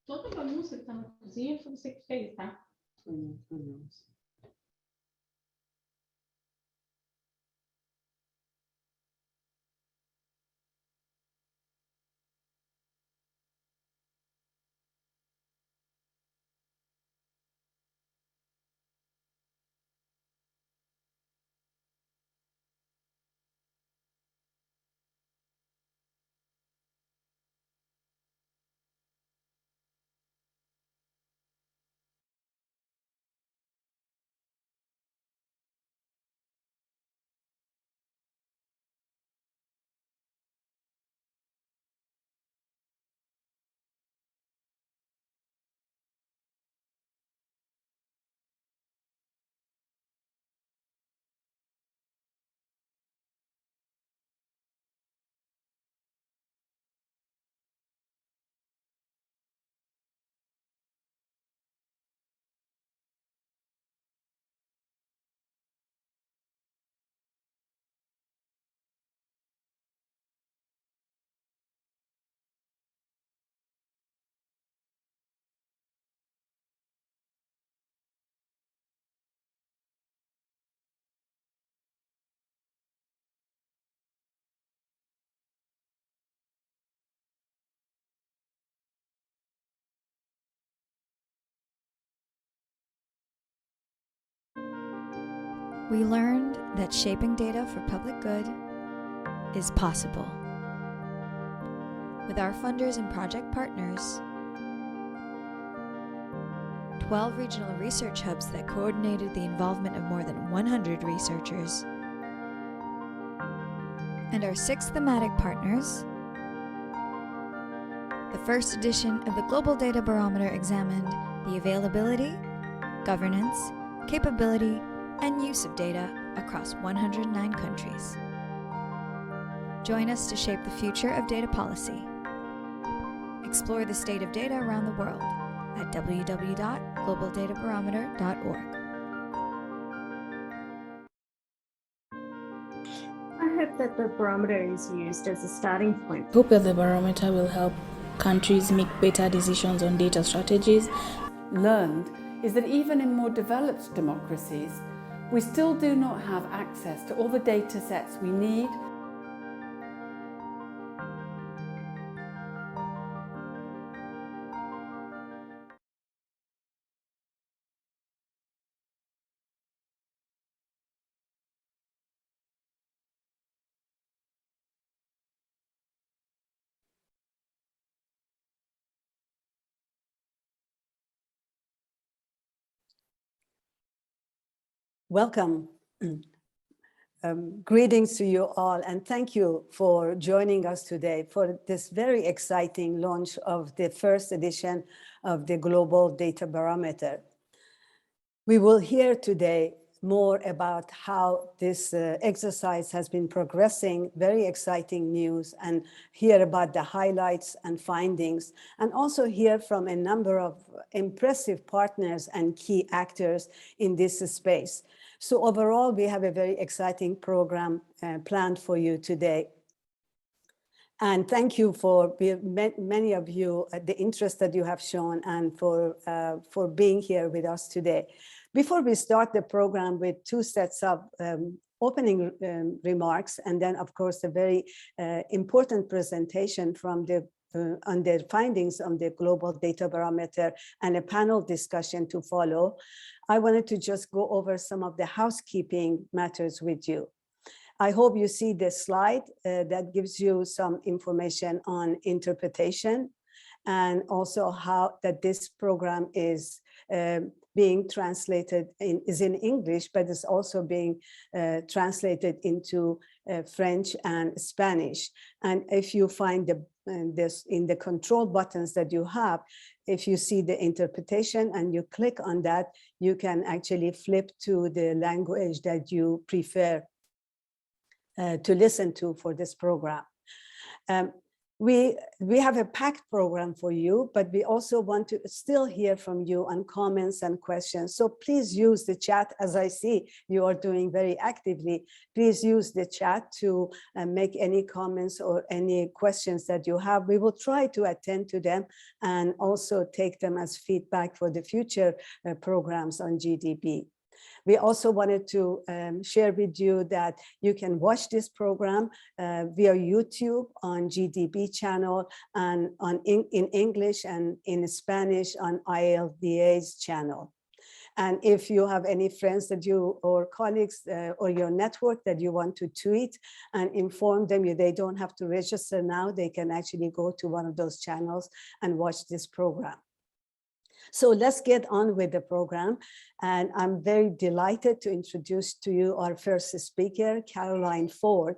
Toda bagunça que tá na cozinha foi você que fez, tá? We learned that shaping data for public good is possible. With our funders and project partners, 12 regional research hubs that coordinated the involvement of more than 100 researchers, and our 6 thematic partners, the first edition of the Global Data Barometer examined the availability, governance, capability, and use of data across 109 countries. Join us to shape the future of data policy. Explore the state of data around the world at www.globaldatabarometer.org. I hope that the barometer is used as a starting point. I hope that the barometer will help countries make better decisions on data strategies. Learned is that even in more developed democracies, we still do not have access to all the data sets we need. Welcome. Greetings to you all, and thank you for joining us today for this very exciting launch of the first edition of the Global Data Barometer. We will hear today more about how this exercise has been progressing, very exciting news, and hear about the highlights and findings, and also hear from a number of impressive partners and key actors in this space. So overall, we have a very exciting program planned for you today. And thank you for many of you, the interest that you have shown, and for being here with us today. Before we start the program with 2 sets of opening remarks, and then of course a very important presentation from on the findings on the Global Data Barometer and a panel discussion to follow, I wanted to just go over some of the housekeeping matters with you. I hope you see the slide that gives you some information on interpretation, and also how that this program is being translated is in English, but it's also being translated into French and Spanish. And if you find this in the control buttons that you have, if you see the interpretation and you click on that, you can actually flip to the language that you prefer to listen to for this program. We have a packed program for you, but we also want to still hear from you on comments and questions. So please use the chat, as I see you are doing very actively. Please use the chat to make any comments or any questions that you have. We will try to attend to them and also take them as feedback for the future programs on GDB. We also wanted to share with you that you can watch this program via YouTube on GDB channel and in English and in Spanish on ILDA's channel. And if you have any friends that you or colleagues or your network that you want to tweet and inform them, they don't have to register now, they can actually go to one of those channels and watch this program. So let's get on with the program. And I'm very delighted to introduce to you our first speaker, Caroline Ford.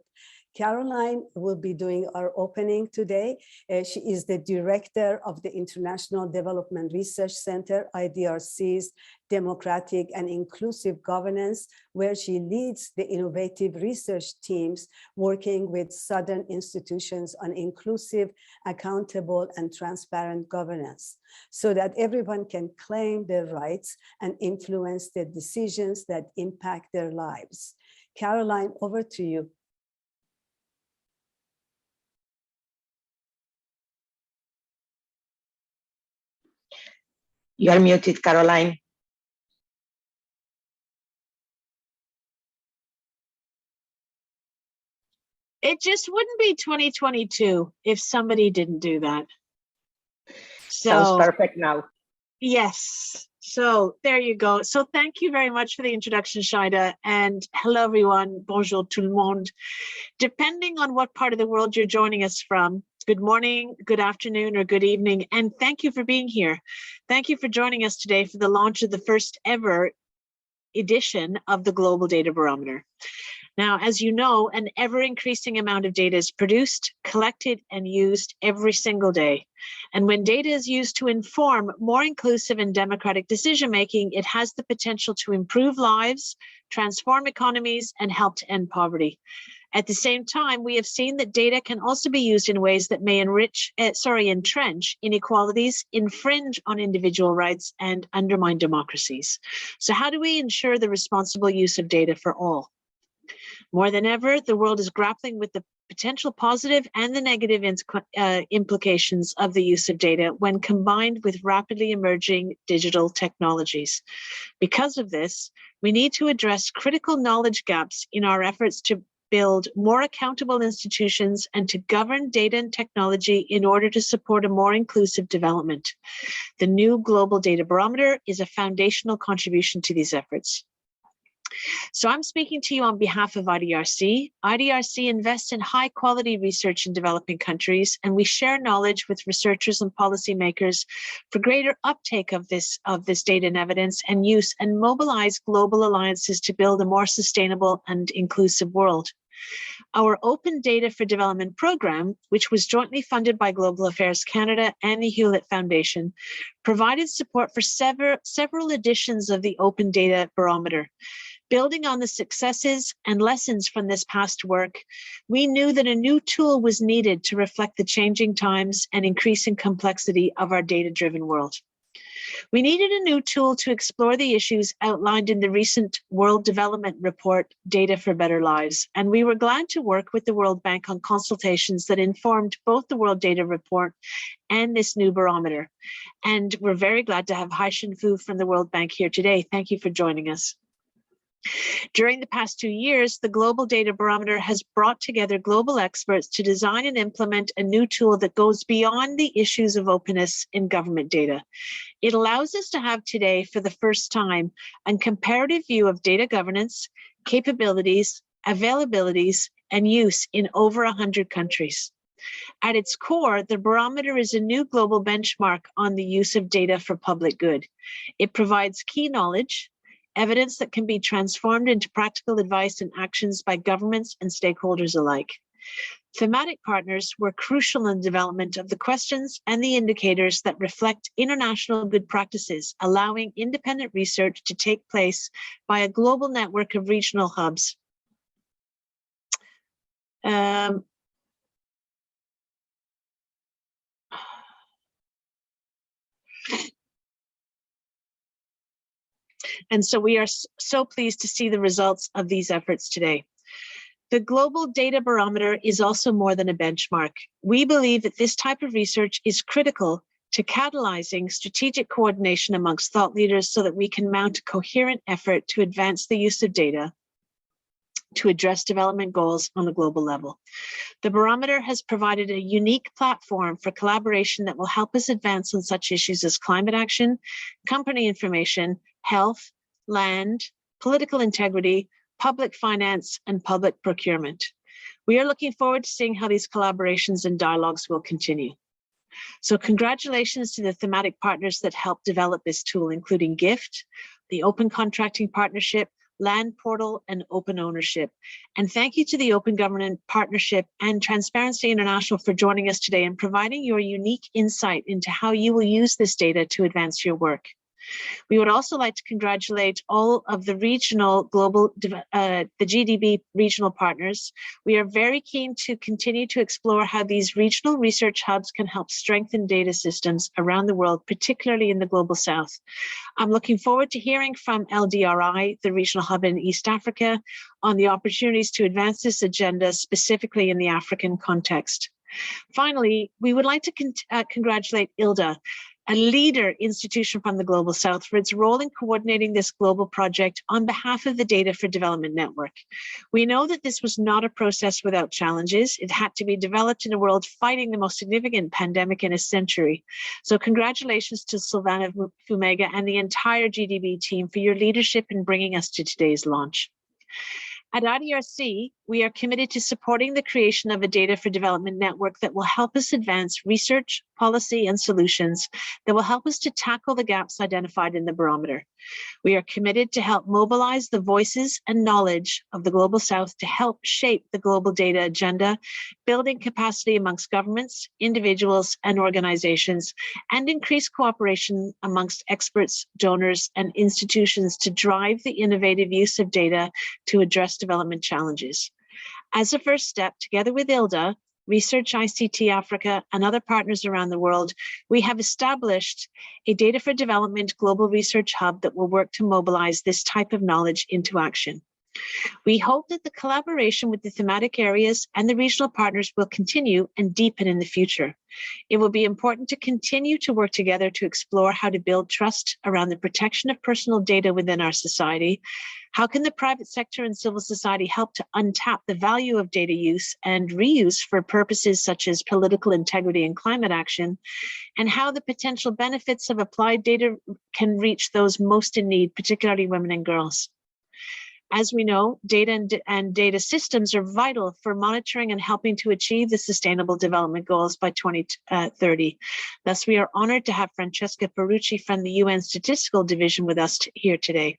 Caroline will be doing our opening today. She is the director of the International Development Research Center, IDRC's Democratic and Inclusive Governance, where she leads the innovative research teams working with Southern institutions on inclusive, accountable, and transparent governance, so that everyone can claim their rights and influence the decisions that impact their lives. Caroline, over to you. You are muted, Caroline. It just wouldn't be 2022 if somebody didn't do that. Sounds perfect now. Yes. So there you go. So thank you very much for the introduction, Shaida. And hello, everyone. Bonjour tout le monde. Depending on what part of the world you're joining us from, good morning, good afternoon, or good evening. And thank you for being here. Thank you for joining us today for the launch of the first ever edition of the Global Data Barometer. Now, as you know, an ever-increasing amount of data is produced, collected, and used every single day. And when data is used to inform more inclusive and democratic decision-making, it has the potential to improve lives, transform economies, and help to end poverty. At the same time, we have seen that data can also be used in ways that may entrench inequalities, infringe on individual rights, and undermine democracies. So how do we ensure the responsible use of data for all? More than ever, the world is grappling with the potential positive and the negative implications of the use of data when combined with rapidly emerging digital technologies. Because of this, we need to address critical knowledge gaps in our efforts to build more accountable institutions and to govern data and technology in order to support a more inclusive development. The new Global Data Barometer is a foundational contribution to these efforts. So I'm speaking to you on behalf of IDRC. IDRC invests in high quality research in developing countries, and we share knowledge with researchers and policymakers for greater uptake of this data and evidence and use, and mobilize global alliances to build a more sustainable and inclusive world. Our Open Data for Development program, which was jointly funded by Global Affairs Canada and the Hewlett Foundation, provided support for several editions of the Open Data Barometer. Building on the successes and lessons from this past work, we knew that a new tool was needed to reflect the changing times and increasing complexity of our data-driven world. We needed a new tool to explore the issues outlined in the recent World Development Report, Data for Better Lives, and we were glad to work with the World Bank on consultations that informed both the World Data Report and this new barometer. And we're very glad to have Haishan Fu from the World Bank here today. Thank you for joining us. During the past 2 years, the Global Data Barometer has brought together global experts to design and implement a new tool that goes beyond the issues of openness in government data. It allows us to have today, for the first time, a comparative view of data governance, capabilities, availabilities, and use in over 100 countries. At its core, the barometer is a new global benchmark on the use of data for public good. It provides key knowledge, evidence that can be transformed into practical advice and actions by governments and stakeholders alike. Thematic partners were crucial in the development of the questions and the indicators that reflect international good practices, allowing independent research to take place by a global network of regional hubs. And so we are so pleased to see the results of these efforts today. The Global Data Barometer is also more than a benchmark. We believe that this type of research is critical to catalyzing strategic coordination amongst thought leaders so that we can mount a coherent effort to advance the use of data to address development goals on a global level. The barometer has provided a unique platform for collaboration that will help us advance on such issues as climate action, company information, health, land, political integrity, public finance, and public procurement. We are looking forward to seeing how these collaborations and dialogues will continue. So congratulations to the thematic partners that helped develop this tool, including GIFT, the Open Contracting Partnership, Land Portal, and Open Ownership. And thank you to the Open Government Partnership and Transparency International for joining us today and providing your unique insight into how you will use this data to advance your work. We would also like to congratulate all of the regional the GDB regional partners. We are very keen to continue to explore how these regional research hubs can help strengthen data systems around the world, particularly in the Global South. I'm looking forward to hearing from LDRI, the regional hub in East Africa, on the opportunities to advance this agenda specifically in the African context. Finally, we would like to congratulate ILDA, a leader institution from the Global South, for its role in coordinating this global project on behalf of the Data for Development Network. We know that this was not a process without challenges. It had to be developed in a world fighting the most significant pandemic in a century. So congratulations to Silvana Fumega and the entire GDB team for your leadership in bringing us to today's launch. At IDRC, we are committed to supporting the creation of a Data for Development network that will help us advance research, policy, and solutions that will help us to tackle the gaps identified in the barometer. We are committed to help mobilize the voices and knowledge of the Global South to help shape the global data agenda, building capacity amongst governments, individuals, and organizations, and increase cooperation amongst experts, donors, and institutions to drive the innovative use of data to address development challenges. As a first step, together with ILDA, Research ICT Africa, and other partners around the world, we have established a Data for Development global research hub that will work to mobilize this type of knowledge into action. We hope that the collaboration with the thematic areas and the regional partners will continue and deepen in the future. It will be important to continue to work together to explore how to build trust around the protection of personal data within our society. How can the private sector and civil society help to untap the value of data use and reuse for purposes such as political integrity and climate action? And how the potential benefits of applied data can reach those most in need, particularly women and girls. As we know, data and data systems are vital for monitoring and helping to achieve the Sustainable Development Goals by 2030. Thus, we are honored to have Francesca Perucci from the UN Statistical Division with us here today.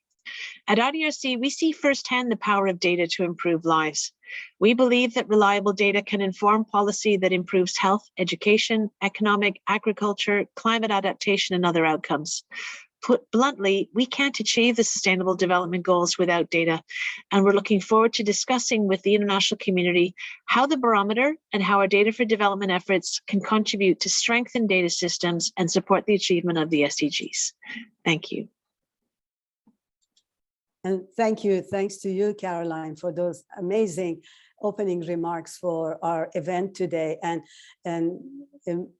At IDRC, we see firsthand the power of data to improve lives. We believe that reliable data can inform policy that improves health, education, economic, agriculture, climate adaptation, and other outcomes. Put bluntly, we can't achieve the Sustainable Development Goals without data, and we're looking forward to discussing with the international community how the barometer and how our Data for Development efforts can contribute to strengthen data systems and support the achievement of the SDGs. Thank you. And thank you. Thanks to you, Caroline, for those amazing opening remarks for our event today, and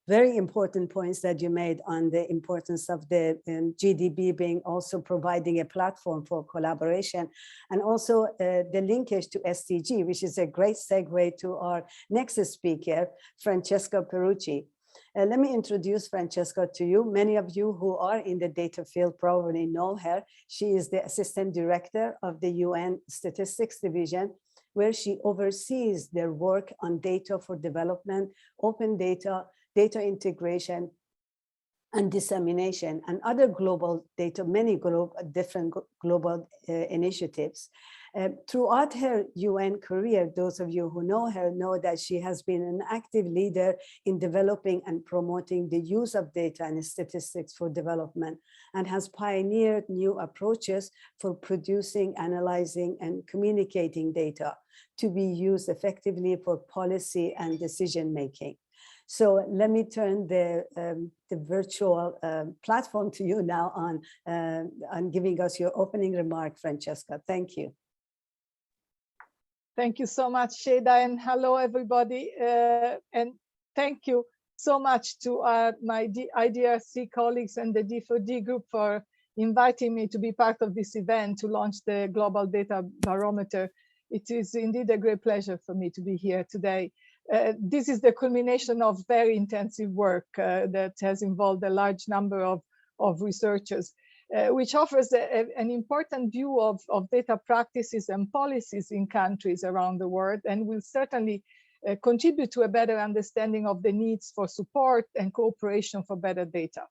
very important points that you made on the importance of the GDB being also providing a platform for collaboration, and also the linkage to SDG, which is a great segue to our next speaker, Francesca Perucci. Let me introduce Francesca to you. Many of you who are in the data field probably know her. She is the Assistant Director of the UN Statistics Division, where she oversees their work on data for development, open data, data integration, and dissemination, and other global data, many different global initiatives. Throughout her UN career, those of you who know her know that she has been an active leader in developing and promoting the use of data and statistics for development, and has pioneered new approaches for producing, analyzing, and communicating data to be used effectively for policy and decision making. So let me turn the virtual platform to you now on giving us your opening remark, Francesca. Thank you. Thank you so much, Sheda, and hello, everybody. And thank you so much to my IDRC colleagues and the D4D group for inviting me to be part of this event to launch the Global Data Barometer. It is indeed a great pleasure for me to be here today. This is the culmination of very intensive work that has involved a large number of researchers, which offers an important view of data practices and policies in countries around the world, and will certainly contribute to a better understanding of the needs for support and cooperation for better data.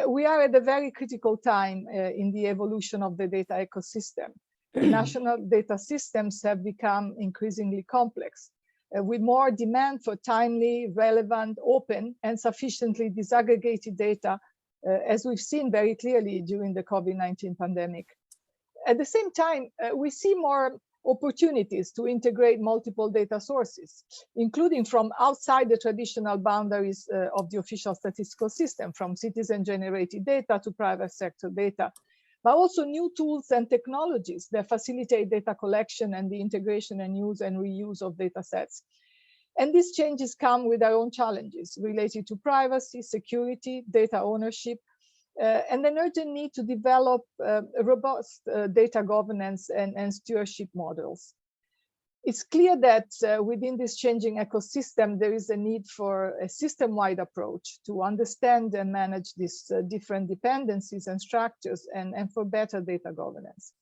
We are at a very critical time in the evolution of the data ecosystem. National data systems have become increasingly complex, with more demand for timely, relevant, open, and sufficiently disaggregated data, as we've seen very clearly during the COVID-19 pandemic. At the same time, we see more opportunities to integrate multiple data sources, including from outside the traditional boundaries of the official statistical system, from citizen-generated data to private sector data, but also new tools and technologies that facilitate data collection and the integration and use and reuse of data sets. And these changes come with their own challenges related to privacy, security, data ownership, and an urgent need to develop robust data governance and stewardship models. It's clear that within this changing ecosystem, there is a need for a system-wide approach to understand and manage these different dependencies and structures, and for better data governance.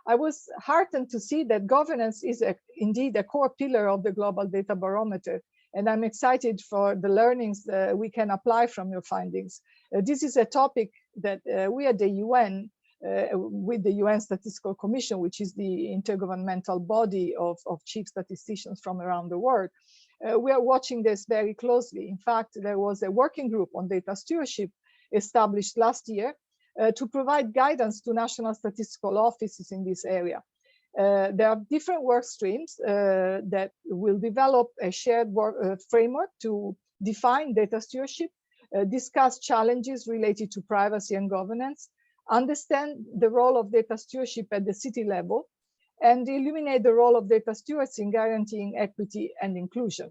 I was heartened to see that governance is indeed a core pillar of the Global Data Barometer, and I'm excited for the learnings that we can apply from your findings. This is a topic that we at the UN, with the UN Statistical Commission, which is the intergovernmental body of chief statisticians from around the world, we are watching this very closely. In fact, there was a working group on data stewardship established last year to provide guidance to national statistical offices in this area. There are different work streams that will develop a shared framework to define data stewardship, discuss challenges related to privacy and governance, understand the role of data stewardship at the city level, and illuminate the role of data stewards in guaranteeing equity and inclusion.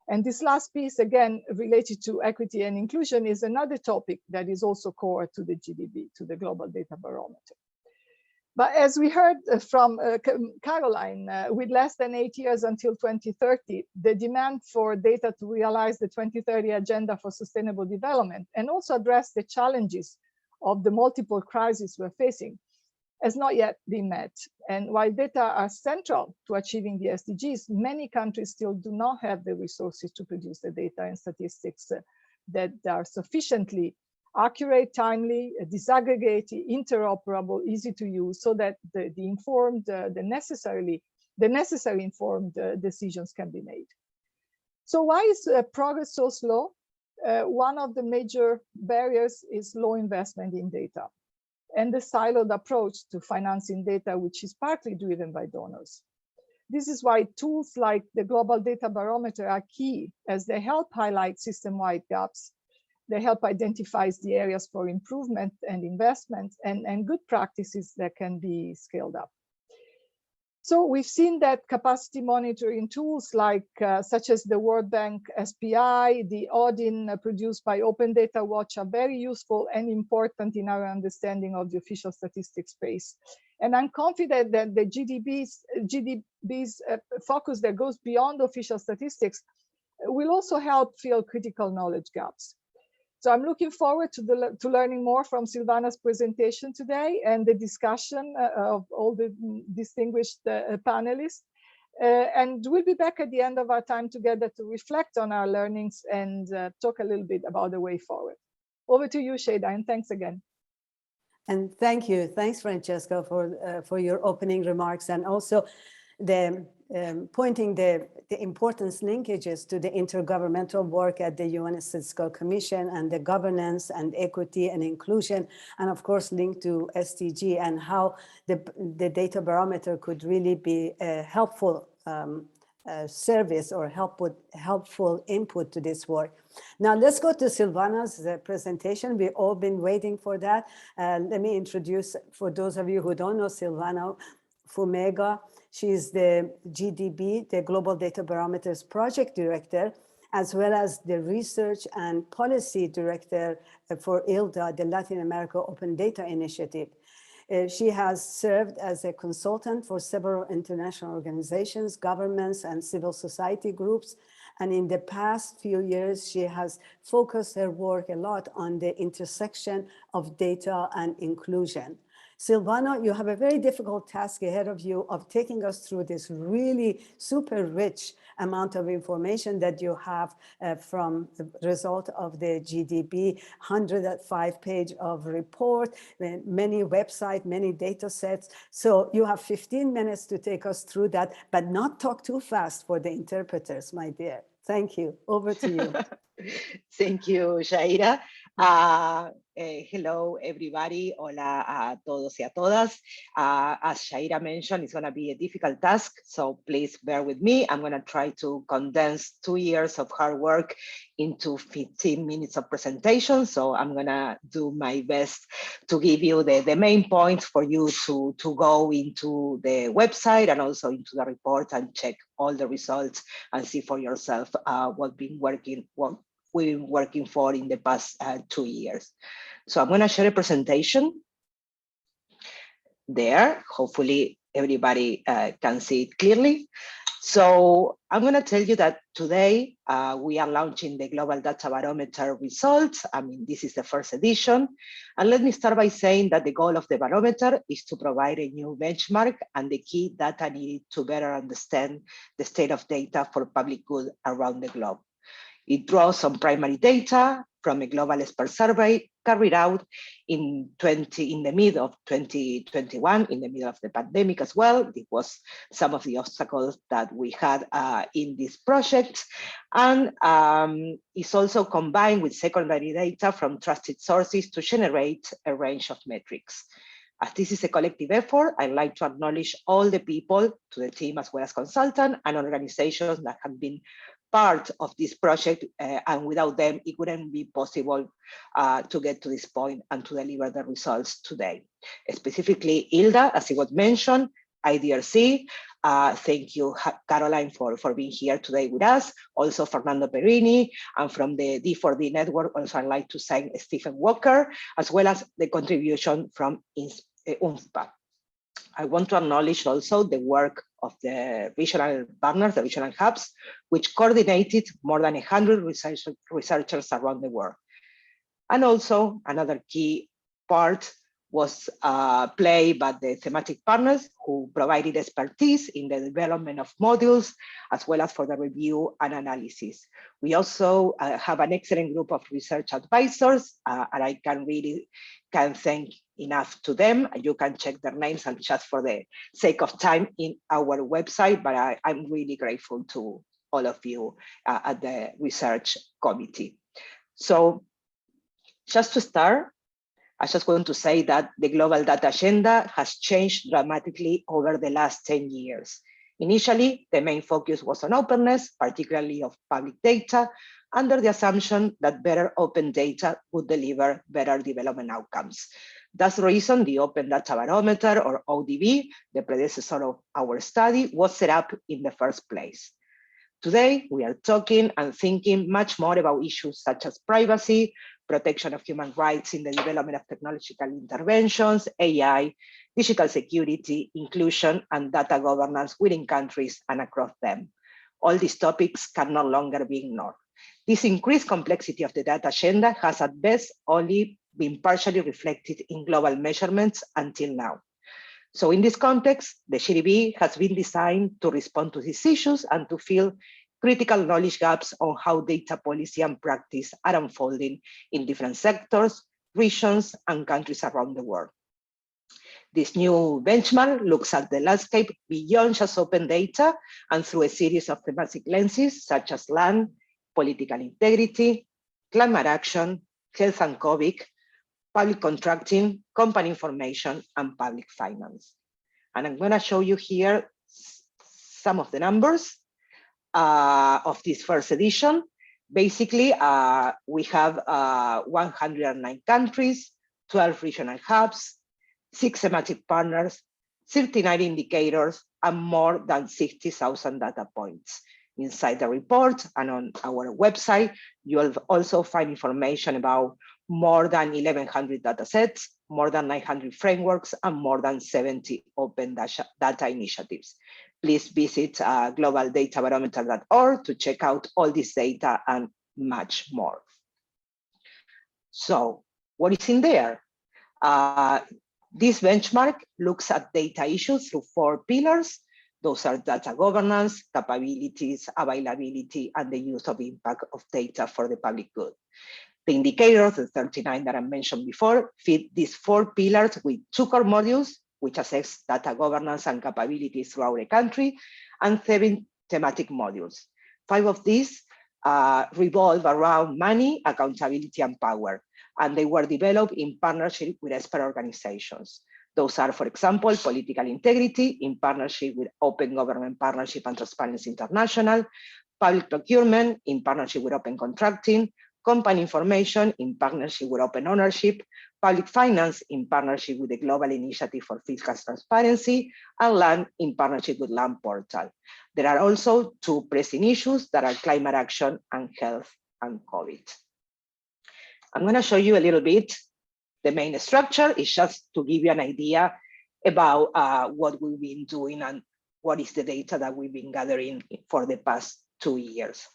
And this last piece, again, related to equity and inclusion, is another topic that is also core to the GDB, to the Global Data Barometer. But as we heard from Caroline, with less than 8 years until 2030, the demand for data to realize the 2030 Agenda for Sustainable Development and also address the challenges of the multiple crises we're facing has not yet been met. And while data are central to achieving the SDGs, many countries still do not have the resources to produce the data and statistics that are sufficiently accurate, timely, disaggregated, interoperable, easy to use, so that the necessary informed decisions can be made. So why is progress so slow? One of the major barriers is low investment in data and the siloed approach to financing data, which is partly driven by donors. This is why tools like the Global Data Barometer are key, as they help highlight system-wide gaps. They help identify the areas for improvement and investment and good practices that can be scaled up. So we've seen that capacity monitoring tools like such as the World Bank SPI, the Odin produced by Open Data Watch are very useful and important in our understanding of the official statistics space. And I'm confident that the GDB's focus that goes beyond official statistics will also help fill critical knowledge gaps. So I'm looking forward to learning more from Silvana's presentation today and the discussion of all the distinguished panelists. And we'll be back at the end of our time together to reflect on our learnings and talk a little bit about the way forward. Over to you, Sheda, and thanks again. And thank you. Thanks, Francesca, for your opening remarks, and also the pointing the importance linkages to the intergovernmental work at the UN Statistical Commission and the governance and equity and inclusion, and of course linked to SDG, and how the data barometer could really be a helpful service or helpful input to this work. Now let's go to Silvana's presentation. We've all been waiting for that. Let me introduce, for those of you who don't know, Silvana Fumega. She's the GDB, the Global Data Barometer's project director, as well as the research and policy director for ILDA, the Latin America Open Data Initiative. She has served as a consultant for several international organizations, governments, and civil society groups. And in the past few years, she has focused her work a lot on the intersection of data and inclusion. Silvana, you have a very difficult task ahead of you of taking us through this really super rich amount of information that you have from the result of the GDB, 105-page of report, many websites, many data sets. So you have 15 minutes to take us through that, but not talk too fast for the interpreters, my dear. Thank you. Over to you. Thank you, Shaira. Hello, everybody. Hola a todos y a todas. As Shaira mentioned, it's going to be a difficult task, so please bear with me. I'm going to try to condense 2 years of hard work into 15 minutes of presentation. So I'm going to do my best to give you the main points for you to go into the website and also into the report and check all the results and see for yourself what we've been working for in the past 2 years. So I'm going to share a presentation there. Hopefully everybody can see it clearly. So I'm going to tell you that today we are launching the Global Data Barometer results. I mean, this is the first edition. And let me start by saying that the goal of the barometer is to provide a new benchmark and the key data needed to better understand the state of data for public good around the globe. It draws on primary data from a global expert survey carried out in the middle of 2021, in the middle of the pandemic as well. It was some of the obstacles that we had in this project. And it's also combined with secondary data from trusted sources to generate a range of metrics. As this is a collective effort, I'd like to acknowledge all the people, to the team as well as consultants and organizations that have been part of this project, and without them, it wouldn't be possible to get to this point and to deliver the results today. Specifically, ILDA, as it was mentioned, IDRC, thank you, Caroline, for being here today with us. Also, Fernando Perini, and from the D4D network, also I'd like to thank Stephen Walker, as well as the contribution from UNFPA. I want to acknowledge also the work of the regional partners, the regional hubs, which coordinated more than 100 researchers around the world. And also another key part was played by the thematic partners who provided expertise in the development of modules, as well as for the review and analysis. We also have an excellent group of research advisors, and I can thank enough to them. You can check their names and just for the sake of time in our website, but I'm really grateful to all of you at the research committee. So just to start, I just want to say that the global data agenda has changed dramatically over the last 10 years. Initially, the main focus was on openness, particularly of public data, under the assumption that better open data would deliver better development outcomes. That's the reason the Open Data Barometer, or ODB, the predecessor of our study, was set up in the first place. Today, we are talking and thinking much more about issues such as privacy, protection of human rights in the development of technological interventions, AI, digital security, inclusion, and data governance within countries and across them. All these topics can no longer be ignored. This increased complexity of the data agenda has at best only been partially reflected in global measurements until now. So in this context, the GDB has been designed to respond to these issues and to fill critical knowledge gaps on how data policy and practice are unfolding in different sectors, regions, and countries around the world. This new benchmark looks at the landscape beyond just open data and through a series of thematic lenses such as land, political integrity, climate action, health and COVID, public contracting, company information, and public finance. And I'm going to show you here some of the numbers. of this first edition. Basically, we have 109 countries, 12 regional hubs, 6 thematic partners, 39 indicators, and more than 60,000 data points. Inside the report and on our website, you'll also find information about more than 1,100 data sets, more than 900 frameworks, and more than 70 open data initiatives. Please visit globaldatabarometer.org to check out all this data and much more. So what is in there? This benchmark looks at data issues through 4 pillars. Those are data governance, capabilities, availability, and the use of impact of data for the public good. The indicators, the 39 that I mentioned before, fit these 4 pillars with 2 core modules, which assess data governance and capabilities throughout the country, and 7 thematic modules. 5 of these revolve around money, accountability, and power, and they were developed in partnership with expert organizations. Those are, for example, political integrity in partnership with Open Government Partnership and Transparency International, public procurement in partnership with Open Contracting, company information in partnership with Open Ownership, public finance in partnership with the Global Initiative for Fiscal Transparency, and land in partnership with Land Portal. There are also 2 pressing issues that are climate action and health and COVID. I'm going to show you a little bit. The main structure is just to give you an idea about what we've been doing and what is the data that we've been gathering for the past 2 years.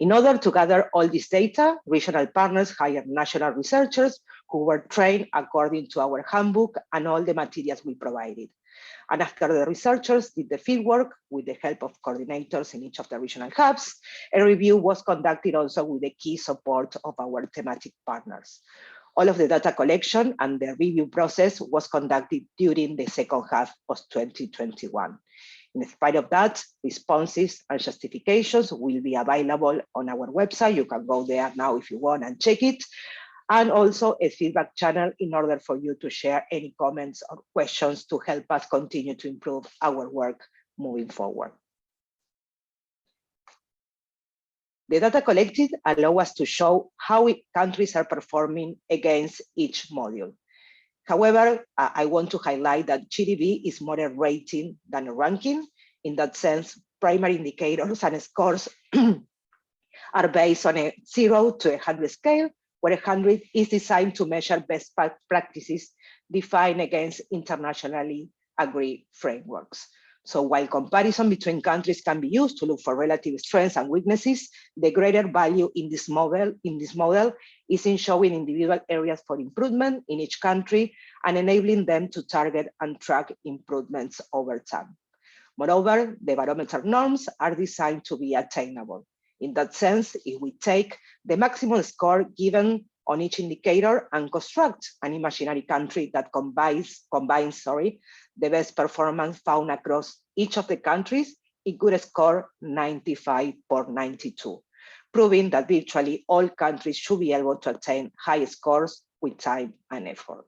In order to gather all this data, regional partners hired national researchers who were trained according to our handbook and all the materials we provided. And after the researchers did the fieldwork with the help of coordinators in each of the regional hubs, a review was conducted also with the key support of our thematic partners. All of the data collection and the review process was conducted during the second half of 2021. In spite of that, responses and justifications will be available on our website. You can go there now if you want and check it. And also a feedback channel in order for you to share any comments or questions to help us continue to improve our work moving forward. The data collected allow us to show how countries are performing against each module. However, I want to highlight that GDB is more a rating than a ranking. In that sense, primary indicators and scores are based on a 0 to 100 scale, where 100 is designed to measure best practices defined against internationally agreed frameworks. So while comparison between countries can be used to look for relative strengths and weaknesses, the greater value in this model is in showing individual areas for improvement in each country and enabling them to target and track improvements over time. Moreover, the barometer norms are designed to be attainable. In that sense, if we take the maximum score given on each indicator and construct an imaginary country that combines the best performance found across each of the countries, it could score 95 or 92, proving that virtually all countries should be able to attain high scores with time and effort.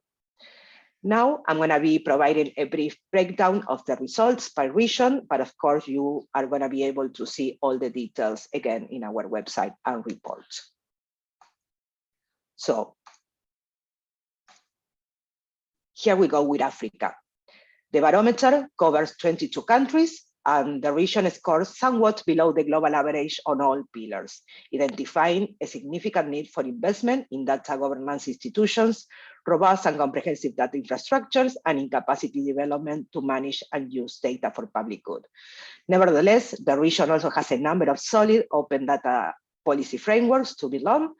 Now, I'm going to be providing a brief breakdown of the results by region, but of course, you are going to be able to see all the details again in our website and report. So here we go with Africa. The barometer covers 22 countries, and the region scores somewhat below the global average on all pillars, identifying a significant need for investment in data governance institutions, robust and comprehensive data infrastructures, and in capacity development to manage and use data for public good. Nevertheless, the region also has a number of solid open data policy frameworks to belong,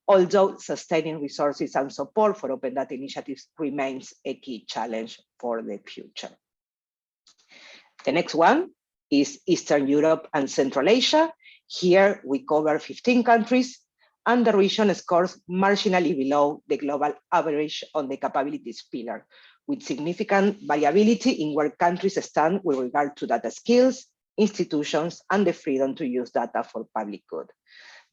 although sustaining resources and support for open data initiatives remains a key challenge for the future. The next one is Eastern Europe and Central Asia. Here we cover 15 countries, and the region scores marginally below the global average on the capabilities pillar, with significant variability in where countries stand with regard to data skills, institutions, and the freedom to use data for public good.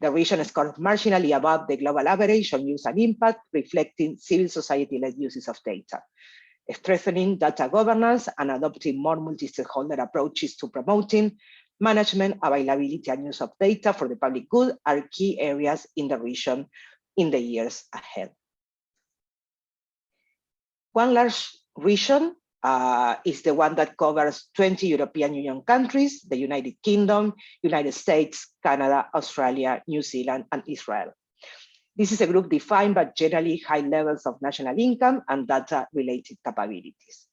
The region scores marginally above the global average on use and impact, reflecting civil society-led uses of data. Strengthening data governance and adopting more multi-stakeholder approaches to promoting management, availability, and use of data for the public good are key areas in the region in the years ahead. One large region is the one that covers 20 European Union countries, the United Kingdom, United States, Canada, Australia, New Zealand, and Israel. This is a group defined by generally high levels of national income and data-related capabilities.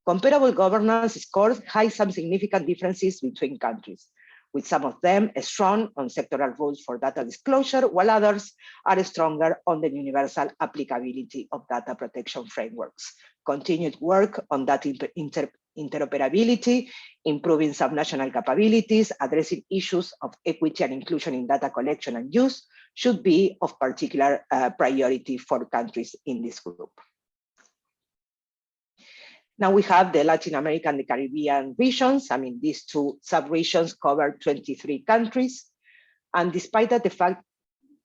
Comparable governance scores hide some significant differences between countries, with some of them strong on sectoral rules for data disclosure, while others are stronger on the universal applicability of data protection frameworks. Continued work on data interoperability, improving subnational capabilities, addressing issues of equity and inclusion in data collection and use should be of particular priority for countries in this group. Now we have the Latin America and the Caribbean regions. I mean, these two sub-regions cover 23 countries. And despite the fact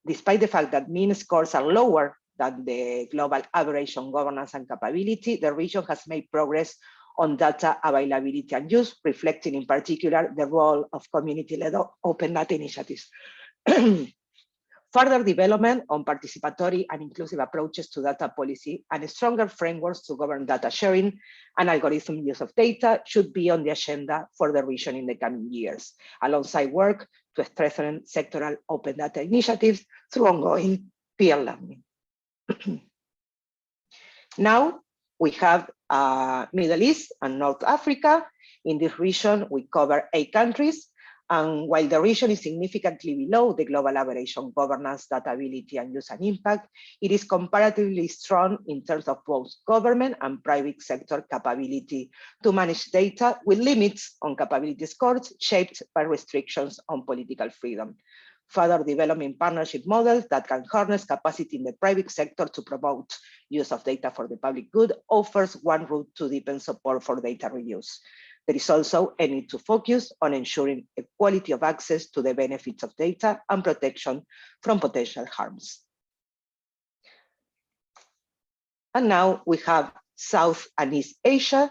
that mean scores are lower than the global average on governance and capability, the region has made progress on data availability and use, reflecting in particular the role of community-led open data initiatives. Further development on participatory and inclusive approaches to data policy and stronger frameworks to govern data sharing and algorithm use of data should be on the agenda for the region in the coming years, alongside work to strengthen sectoral open data initiatives through ongoing peer learning. Now we have Middle East and North Africa. In this region, we cover 8 countries. And while the region is significantly below the global average on governance, dataability, and use and impact, it is comparatively strong in terms of both government and private sector capability to manage data, with limits on capability scores shaped by restrictions on political freedom. Further developing partnership models that can harness capacity in the private sector to promote use of data for the public good offers one route to deepen support for data reuse. There is also a need to focus on ensuring equality of access to the benefits of data and protection from potential harms. And now we have South and East Asia,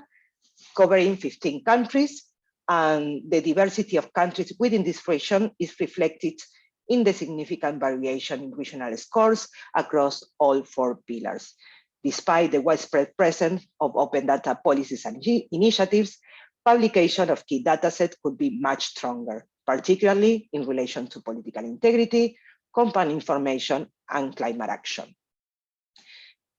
covering 15 countries, and the diversity of countries within this region is reflected in the significant variation in regional scores across all 4 pillars. Despite the widespread presence of open data policies and initiatives, publication of key datasets could be much stronger, particularly in relation to political integrity, company information, and climate action.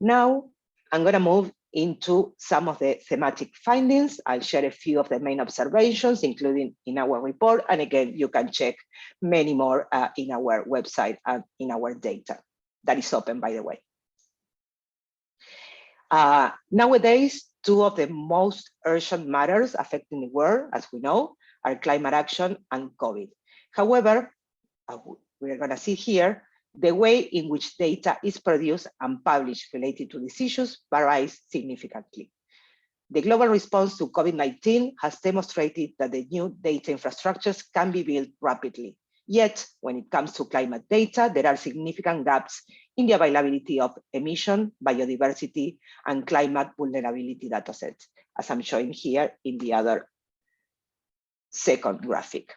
Now, I'm going to move into some of the thematic findings. I'll share a few of the main observations, including in our report. And again, you can check many more in our website and in our data. That is open, by the way. Nowadays, 2 of the most urgent matters affecting the world, as we know, are climate action and COVID. However, we're going to see here, the way in which data is produced and published related to these issues varies significantly. The global response to COVID-19 has demonstrated that the new data infrastructures can be built rapidly. Yet, when it comes to climate data, there are significant gaps in the availability of emission, biodiversity, and climate vulnerability datasets, as I'm showing here in the other second graphic.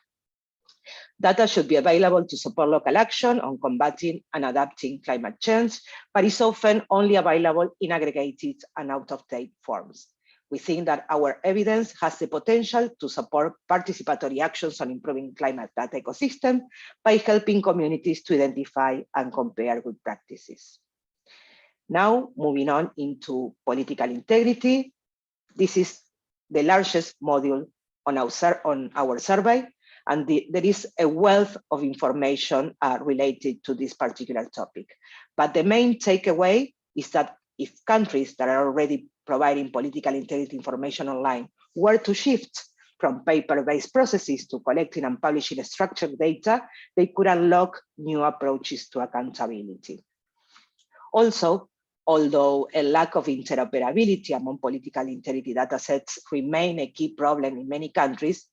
Data should be available to support local action on combating and adapting climate change, but is often only available in aggregated and out-of-date forms. We think that our evidence has the potential to support participatory actions on improving climate data ecosystem by helping communities to identify and compare good practices. Now, moving on into political integrity. This is the largest module on our survey, and there is a wealth of information related to this particular topic. But the main takeaway is that if countries that are already providing political integrity information online were to shift from paper-based processes to collecting and publishing structured data, they could unlock new approaches to accountability. Also, although a lack of interoperability among political integrity datasets remain a key problem in many countries,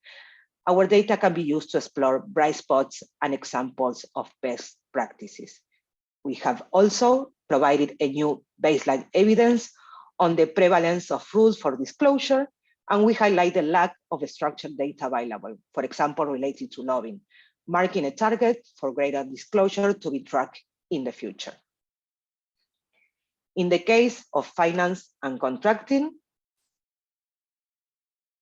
our data can be used to explore bright spots and examples of best practices. We have also provided a new baseline evidence on the prevalence of rules for disclosure, And we highlight the lack of structured data available, for example, related to lobbying, marking a target for greater disclosure to be tracked in the future. In the case of finance and contracting,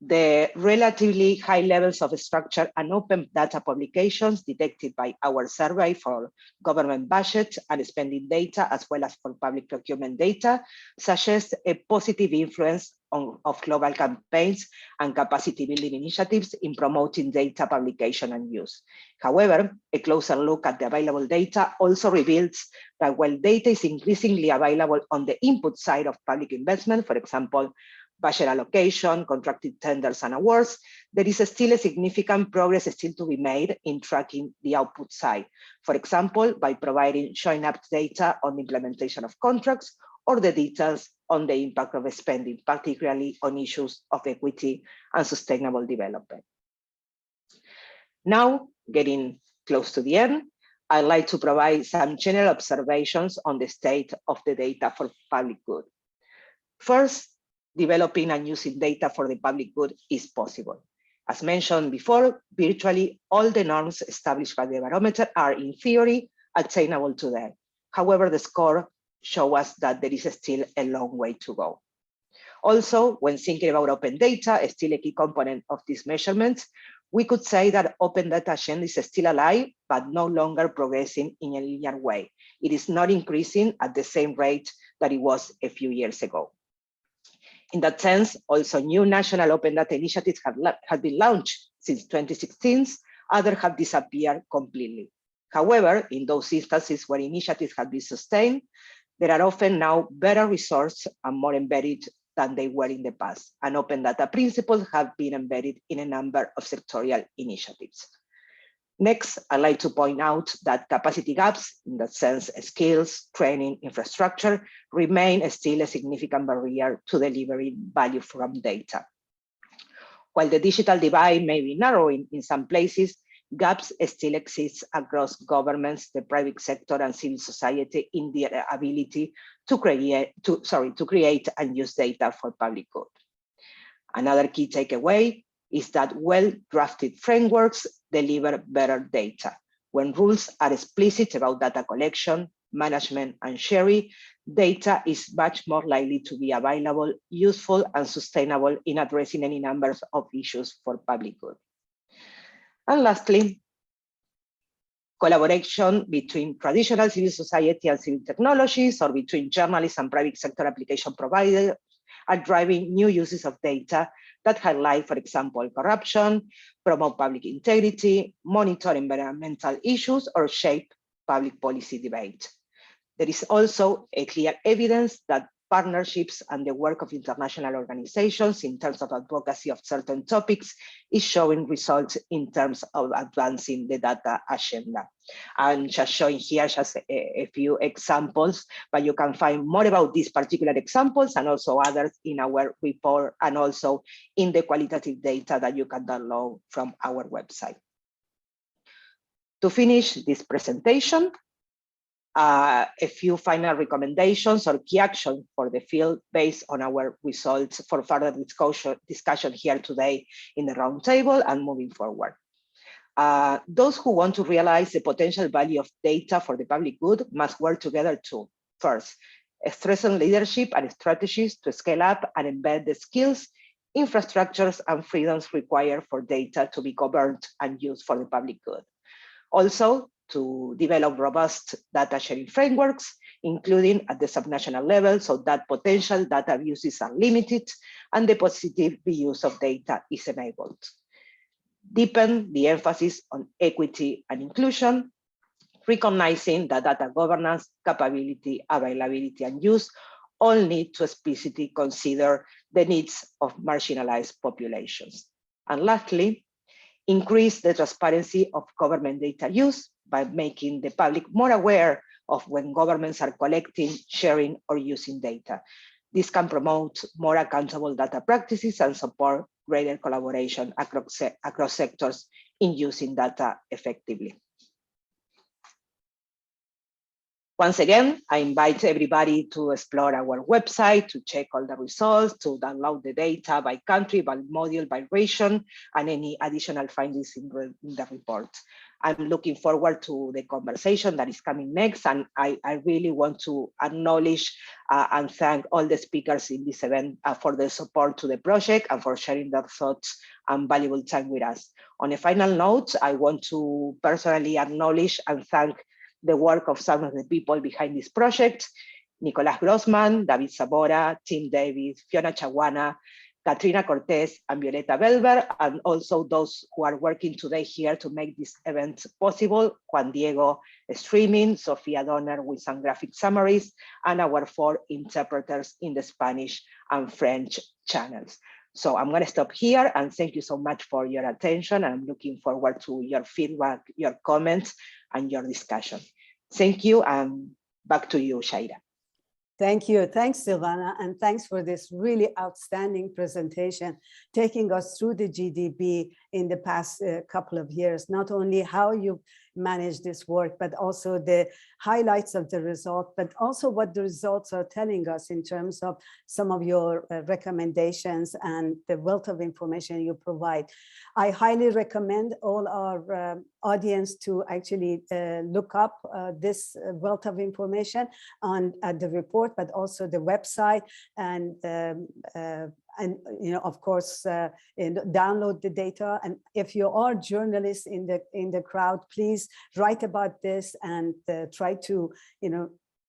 the relatively high levels of structured and open data publications detected by our survey for government budget and spending data, as well as for public procurement data, suggest a positive influence of global campaigns and capacity building initiatives in promoting data publication and use. However, a closer look at the available data also reveals that while data is increasingly available on the input side of public investment, for example, budget allocation, contracted tenders and awards, there is still a significant progress still to be made in tracking the output side. For example, by showing up data on the implementation of contracts or the details on the impact of spending, particularly on issues of equity and sustainable development. Now, getting close to the end, I'd like to provide some general observations on the state of the data for public good. First, developing and using data for the public good is possible. As mentioned before, virtually all the norms established by the barometer are, in theory, attainable today. However, the score shows us that there is still a long way to go. Also, when thinking about open data, still a key component of these measurements, we could say that open data agenda is still alive, but no longer progressing in a linear way. It is not increasing at the same rate that it was a few years ago. In that sense, also new national open data initiatives have been launched since 2016, others have disappeared completely. However, in those instances where initiatives have been sustained, there are often now better resourced and more embedded than they were in the past, and open data principles have been embedded in a number of sectorial initiatives. Next, I'd like to point out that capacity gaps, in that sense, skills, training, infrastructure, remain still a significant barrier to delivering value from data. While the digital divide may be narrowing in some places, gaps still exist across governments, the private sector, and civil society in their ability to create and use data for public good. Another key takeaway is that well-drafted frameworks deliver better data. When rules are explicit about data collection, management, and sharing, data is much more likely to be available, useful, and sustainable in addressing any numbers of issues for public good. And lastly, collaboration between traditional civil society and civil technologies, or between journalists and private sector application providers, are driving new uses of data that highlight, for example, corruption, promote public integrity, monitor environmental issues, or shape public policy debate. There is also a clear evidence that partnerships and the work of international organizations in terms of advocacy of certain topics is showing results in terms of advancing the data agenda. I'm just showing here just a few examples, but you can find more about these particular examples and also others in our report and also in the qualitative data that you can download from our website. To finish this presentation, a few final recommendations or key actions for the field based on our results for further discussion here today in the roundtable and moving forward. Those who want to realize the potential value of data for the public good must work together to, first, strengthen leadership and strategies to scale up and embed the skills, infrastructures, and freedoms required for data to be governed and used for the public good. Also, to develop robust data sharing frameworks, including at the subnational level, so that potential data abuses are limited and the positive reuse of data is enabled. Deepen the emphasis on equity and inclusion, recognizing that data governance, capability, availability, and use all need to explicitly consider the needs of marginalized populations. And lastly, increase the transparency of government data use by making the public more aware of when governments are collecting, sharing, or using data. This can promote more accountable data practices and support greater collaboration across sectors in using data effectively. Once again, I invite everybody to explore our website, to check all the results, to download the data by country, by module, by region, and any additional findings in the report. I'm looking forward to the conversation that is coming next, and I really want to acknowledge and thank all the speakers in this event for their support to the project and for sharing their thoughts and valuable time with us. On a final note, I want to personally acknowledge and thank the work of some of the people behind this project: Nicolás Grossman, David Zamora, Tim Davis, Fiona Chawana, Katrina Cortez, and Violeta Belver, and also those who are working today here to make this event possible: Juan Diego streaming, Sofia Donner with some graphic summaries, and our 4 interpreters in the Spanish and French channels. So I'm going to stop here, and thank you so much for your attention. I'm looking forward to your feedback, your comments, and your discussion. Thank you, and back to you, Shaira. Thank you. Thanks, Silvana. And thanks for this really outstanding presentation, taking us through the GDB in the past couple of years, not only how you manage this work, but also the highlights of the result, but also what the results are telling us in terms of some of your recommendations and the wealth of information you provide. I highly recommend all our audience to actually look up this wealth of information on the report, but also the website, and of course download the data. And if you are journalists in the crowd, please write about this and try to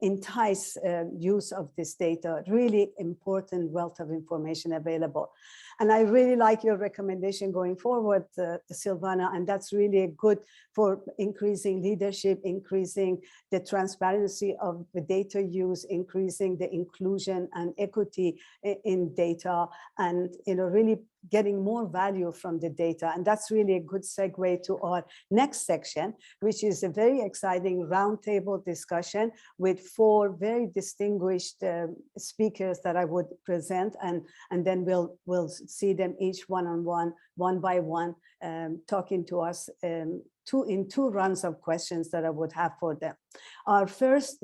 entice use of this data. Really important wealth of information available. And I really like your recommendation going forward, Silvana, and that's really good for increasing leadership, increasing the transparency of the data use, increasing the inclusion and equity in data, and really getting more value from the data. And that's really a good segue to our next section, which is a very exciting roundtable discussion with 4 very distinguished speakers that I would present, and then we'll see them each one-on-one, one by one, talking to us in 2 rounds of questions that I would have for them. Our first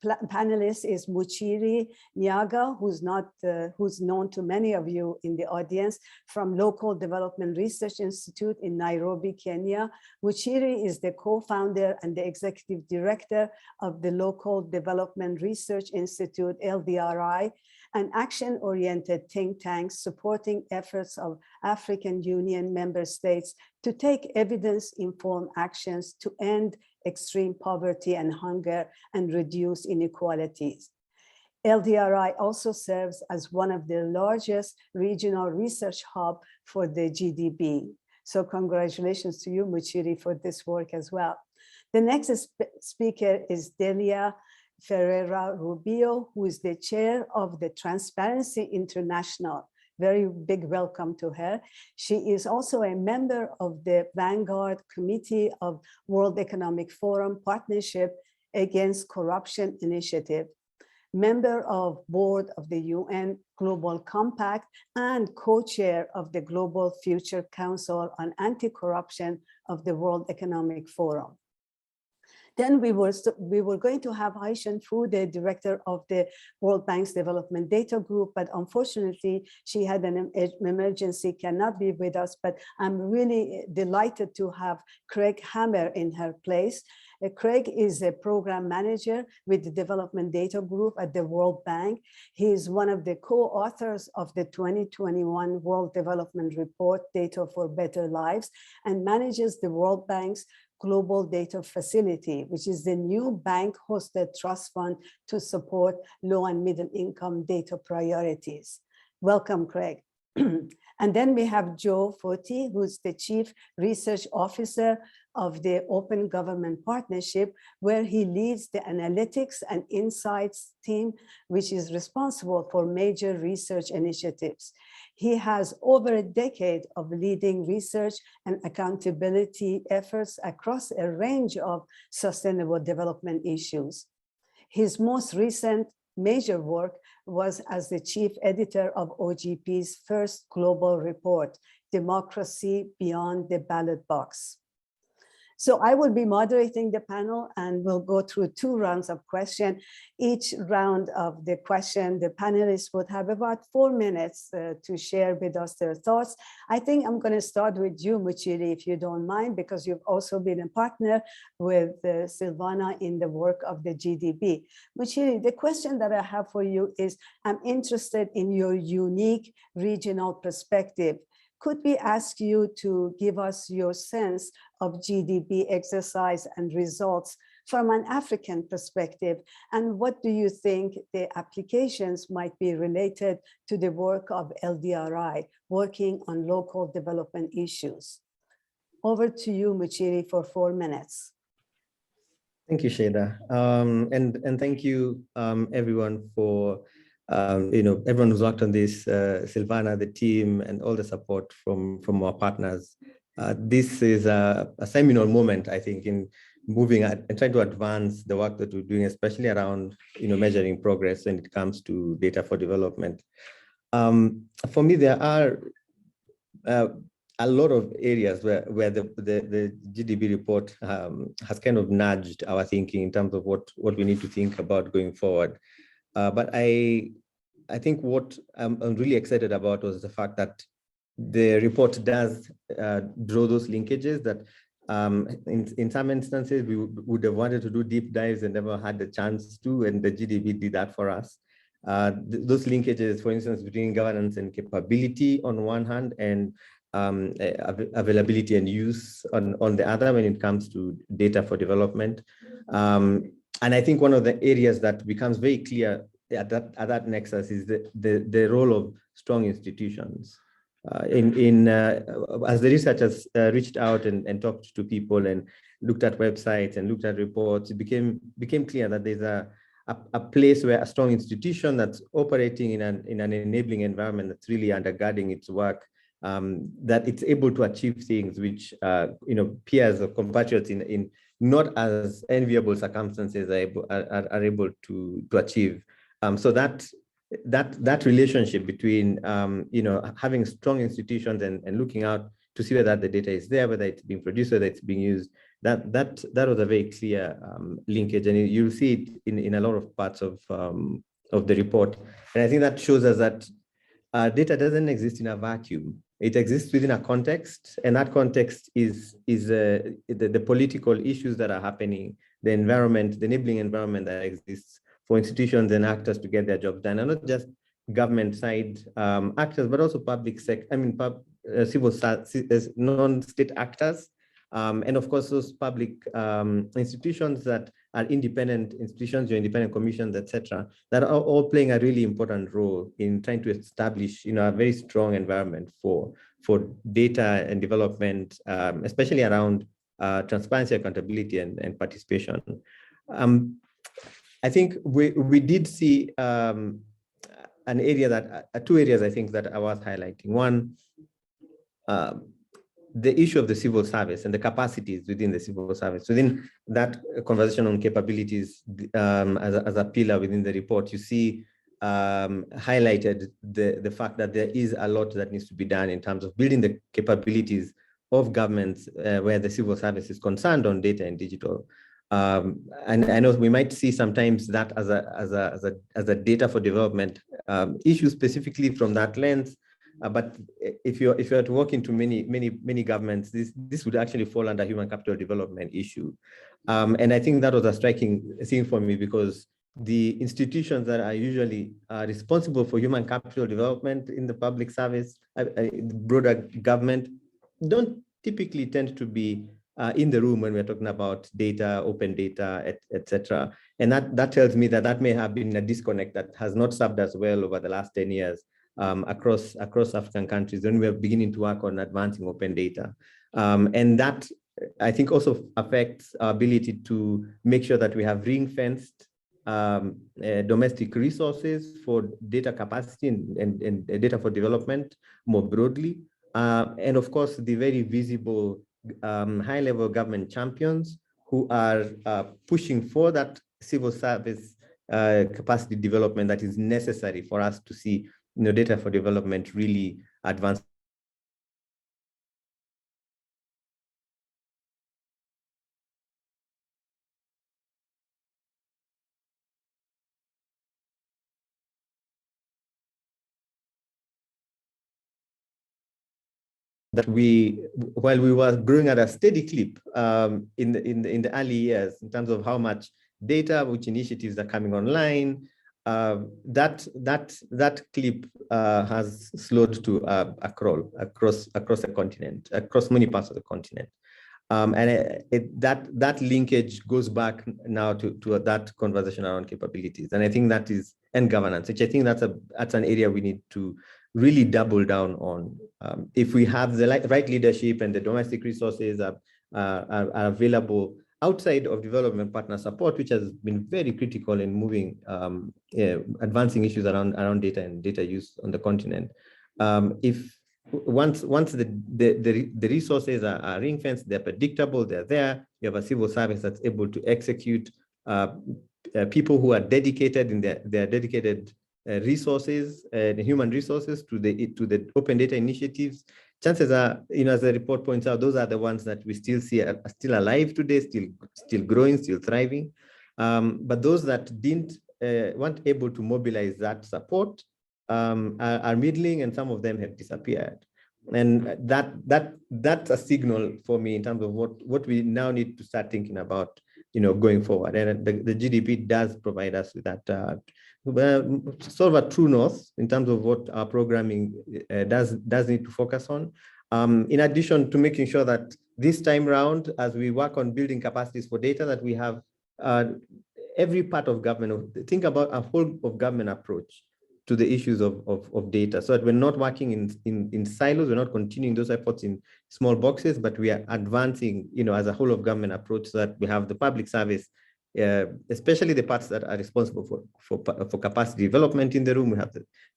panelist is Muchiri Nyaga, who's known to many of you in the audience, from Local Development Research Institute in Nairobi, Kenya. Muchiri is the co-founder and the executive director of the Local Development Research Institute, LDRI, an action-oriented think tank supporting efforts of African Union member states to take evidence-informed actions to end extreme poverty and hunger and reduce inequalities. LDRI also serves as one of the largest regional research hubs for the GDB. So congratulations to you, Muchiri, for this work as well. The next speaker is Delia Ferreira Rubio, who is the chair of the Transparency International. Very big welcome to her. She is also a member of the Vanguard Committee of World Economic Forum Partnership Against Corruption Initiative, member of board of the UN Global Compact, and co-chair of the Global Future Council on Anti-Corruption of the World Economic Forum. Then we were going to have Aishan Fu, the director of the World Bank's Development Data Group, but unfortunately she had an emergency, cannot be with us, but I'm really delighted to have Craig Hammer in her place. Craig is a program manager with the Development Data Group at the World Bank. He is one of the co-authors of the 2021 World Development Report, Data for Better Lives, and manages the World Bank's Global Data Facility, which is the new bank-hosted trust fund to support low and middle income data priorities. Welcome, Craig. And then we have Joe Foti, who's the Chief Research Officer of the Open Government Partnership, where he leads the Analytics and Insights team, which is responsible for major research initiatives. He has over a decade of leading research and accountability efforts across a range of sustainable development issues. His most recent major work was as the chief editor of OGP's first global report, Democracy Beyond the Ballot Box. So I will be moderating the panel and we'll go through 2 rounds of question. Each round of the question, the panelists would have about 4 minutes to share with us their thoughts. I think I'm going to start with you, Muchiri, if you don't mind, because you've also been a partner with Silvana in the work of the GDB. Muchiri, the question that I have for you is, I'm interested in your unique regional perspective. Could we ask you to give us your sense of GDB exercise and results from an African perspective? And what do you think the applications might be related to the work of LDRI, working on local development issues? Over to you, Muchiri, for 4 minutes. Thank you, Sheda. And thank you, everyone, for everyone who's worked on this, Silvana, the team, and all the support from our partners. This is a seminal moment, I think, in moving and trying to advance the work that we're doing, especially around measuring progress when it comes to data for development. For me, there are a lot of areas where the GDB report has kind of nudged our thinking in terms of what we need to think about going forward. But I think what I'm really excited about was the fact that the report does draw those linkages that in some instances we would have wanted to do deep dives and never had the chance to, and the GDB did that for us. Those linkages, for instance, between governance and capability on one hand, and availability and use on the other when it comes to data for development. And I think one of the areas that becomes very clear at that nexus is the role of strong institutions. As the researchers reached out and talked to people and looked at websites and looked at reports, it became clear that there's a place where a strong institution that's operating in an enabling environment that's really undergirding its work, that it's able to achieve things which peers or compatriots in not as enviable circumstances are able to achieve. So that relationship between having strong institutions and looking out to see whether the data is there, whether it's being produced, whether it's being used, that was a very clear linkage, and you'll see it in a lot of parts of the report. And I think that shows us that data doesn't exist in a vacuum. It exists within a context, and that context is the political issues that are happening, the environment, the enabling environment that exists for institutions and actors to get their jobs done, and not just government side actors, but also public sector, civil non-state actors, and of course those public institutions that are independent institutions, your independent commissions, etc., that are all playing a really important role in trying to establish, a very strong environment for data and development, especially around transparency, accountability, and participation. I think we did see an area that two areas I think that I was highlighting. One, the issue of the civil service and the capacities within the civil service. Within that conversation on capabilities as a pillar within the report, you see highlighted the fact that there is a lot that needs to be done in terms of building the capabilities of governments where the civil service is concerned on data and digital. And I know we might see sometimes that as a data for development issue specifically from that lens. But if you are to walk into many governments, this would actually fall under human capital development issue. And I think that was a striking thing for me, because the institutions that are usually responsible for human capital development in the public service, broader government, don't typically tend to be in the room when we're talking about data, open data, etc. And that tells me that may have been a disconnect that has not served us well over the last 10 years. Across African countries when we're beginning to work on advancing open data. And that, I think, also affects our ability to make sure that we have ring-fenced domestic resources for data capacity and data for development more broadly. And of course, the very visible high-level government champions who are pushing for that civil service capacity development that is necessary for us to see data for development really advance that while we were growing at a steady clip in the early years in terms of how much data, which initiatives are coming online, that clip has slowed to a crawl across the continent, across many parts of the continent. And that linkage goes back now to that conversation around capabilities. And I think that is, and governance, which I think that's an area we need to really double down on. If we have the right leadership and the domestic resources are available outside of development partner support, which has been very critical in moving, advancing issues around data and data use on the continent. Once the resources are ring-fenced, they're predictable, they're there, you have a civil service that's able to execute, people who are dedicated in their dedicated resources, the human resources to the open data initiatives. Chances are, as the report points out, those are the ones that we still see are still alive today, still growing, still thriving. But those that weren't able to mobilize that support are middling, and some of them have disappeared. And that's a signal for me in terms of what we now need to start thinking about, going forward. And the GDP does provide us with that sort of a true north in terms of what our programming does need to focus on. In addition to making sure that this time round, as we work on building capacities for data, that we have every part of government, think about a whole of government approach to the issues of data, so that we're not working in silos, we're not continuing those efforts in small boxes, but we are advancing, as a whole of government approach, so that we have the public service, especially the parts that are responsible for capacity development in the room. We have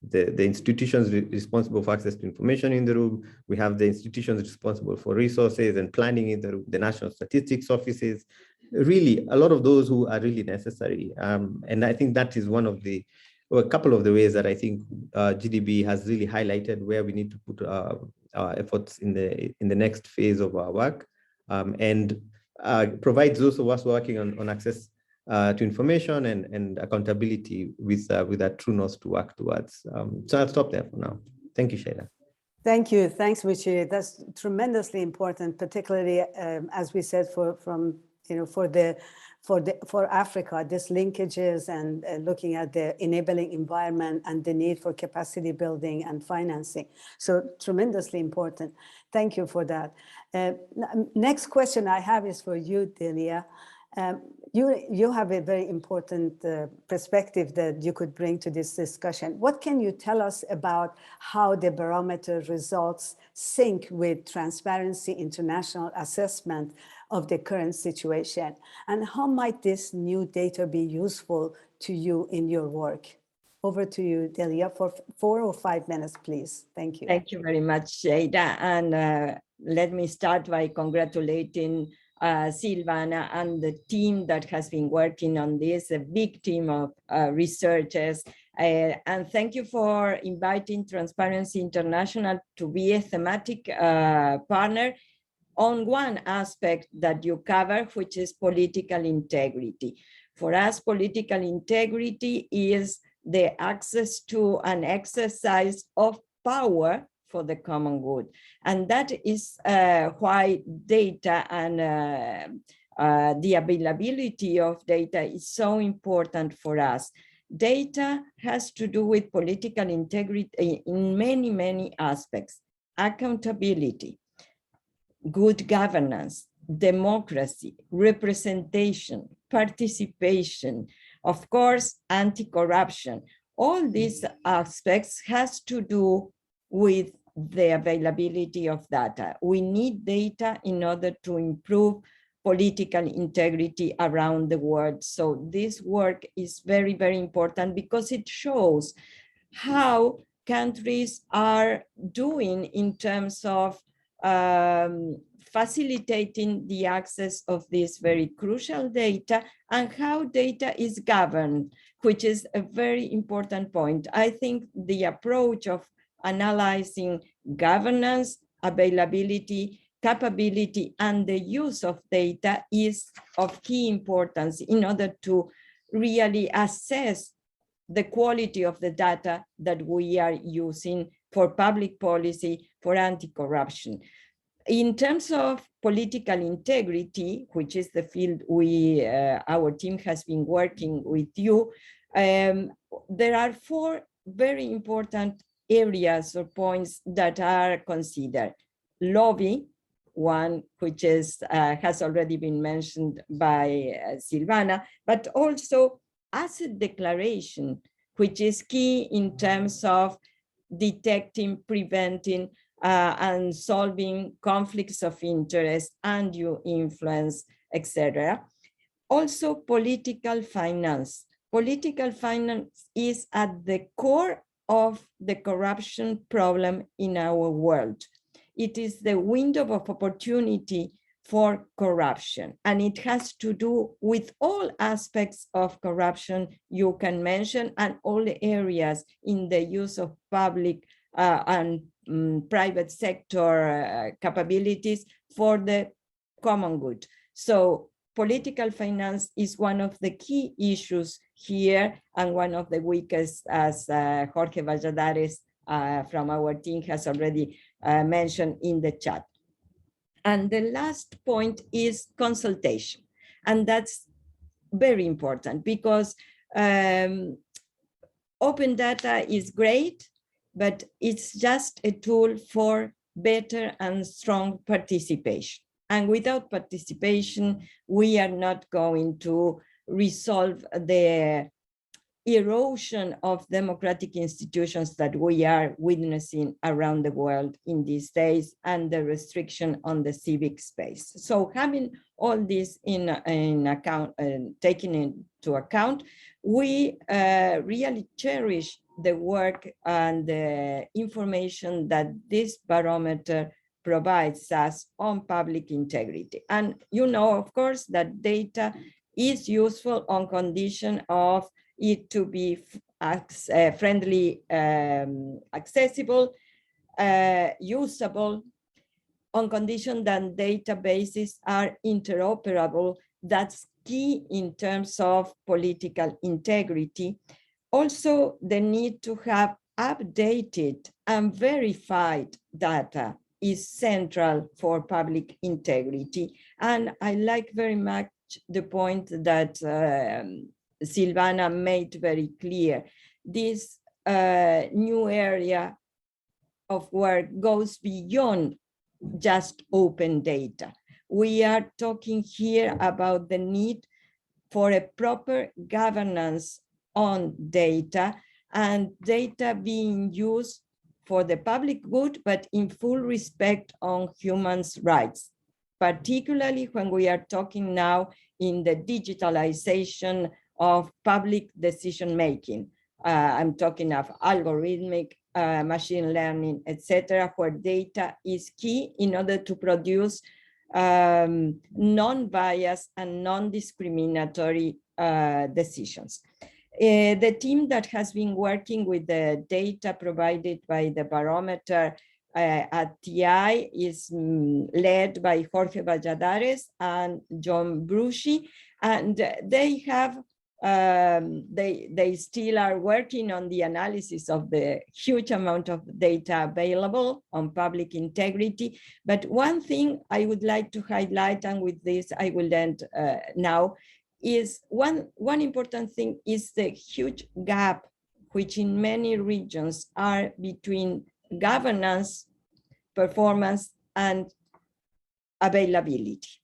the institutions responsible for access to information in the room. We have the institutions responsible for resources and planning in the room, the national statistics offices, really a lot of those who are really necessary. And I think that is a couple of the ways that I think GDB has really highlighted where we need to put our efforts in the next phase of our work, and provides those of us working on access to information and accountability with that true north to work towards. So I'll stop there for now. Thank you, Shaila. Thank you. Thanks, Richie. That's tremendously important, particularly as we said for Africa, these linkages and looking at the enabling environment and the need for capacity building and financing. So tremendously important. Thank you for that. Next question I have is for you, Delia. You have a very important perspective that you could bring to this discussion. What can you tell us about how the barometer results sync with Transparency International assessment of the current situation? And how might this new data be useful to you in your work? Over to you, Delia, for 4 or 5 minutes, please. Thank you. Thank you very much, Shaila. And let me start by congratulating Silvana and the team that has been working on this, a big team of researchers. And thank you for inviting Transparency International to be a thematic partner on one aspect that you cover, which is political integrity. For us, political integrity is the access to an exercise of power for the common good. And that is why data and the availability of data is so important for us. Data has to do with political integrity in many, many aspects. Accountability, good governance, democracy, representation, participation, of course, anti-corruption. All these aspects has to do with the availability of data. We need data in order to improve political integrity around the world. So this work is very, very important because it shows how countries are doing in terms of facilitating the access of this very crucial data and how data is governed, which is a very important point. I think the approach of analyzing governance, availability, capability, and the use of data is of key importance in order to really assess the quality of the data that we are using for public policy, for anti-corruption. In terms of political integrity, which is the field our team has been working with you, there are 4 very important areas or points that are considered. Lobby, one which has already been mentioned by Silvana, but also asset declaration, which is key in terms of detecting, preventing, and solving conflicts of interest, undue influence, etc. Also, political finance. Political finance is at the core of the corruption problem in our world. It is the window of opportunity for corruption, and it has to do with all aspects of corruption you can mention and all the areas in the use of public and private sector capabilities for the common good. So political finance is one of the key issues here and one of the weakest, as Jorge Valladares from our team has already mentioned in the chat. And the last point is consultation. And that's very important because open data is great, but it's just a tool for better and strong participation. And without participation, we are not going to resolve the erosion of democratic institutions that we are witnessing around the world in these days and the restriction on the civic space. So having all this in account, taken into account, we really cherish the work and the information that this barometer provides us on public integrity. And you know, of course, that data is useful on condition of it to be friendly, accessible, usable, on condition that databases are interoperable. That's key in terms of political integrity. Also, the need to have updated and verified data is central for public integrity. And I like very much the point that Silvana made very clear. This new area of work goes beyond just open data. We are talking here about the need for a proper governance on data and data being used for the public good, but in full respect on human rights, particularly when we are talking now in the digitalization of public decision-making. I'm talking of algorithmic, machine learning, etc., where data is key in order to produce non-biased and non-discriminatory decisions. The team that has been working with the data provided by the barometer at TI is led by Jorge Valladares and John Bruschi, and they have they still are working on the analysis of the huge amount of data available on public integrity. But one thing I would like to highlight, and with this I will end now, is one important thing is the huge gap which in many regions are between governance, performance, and availability.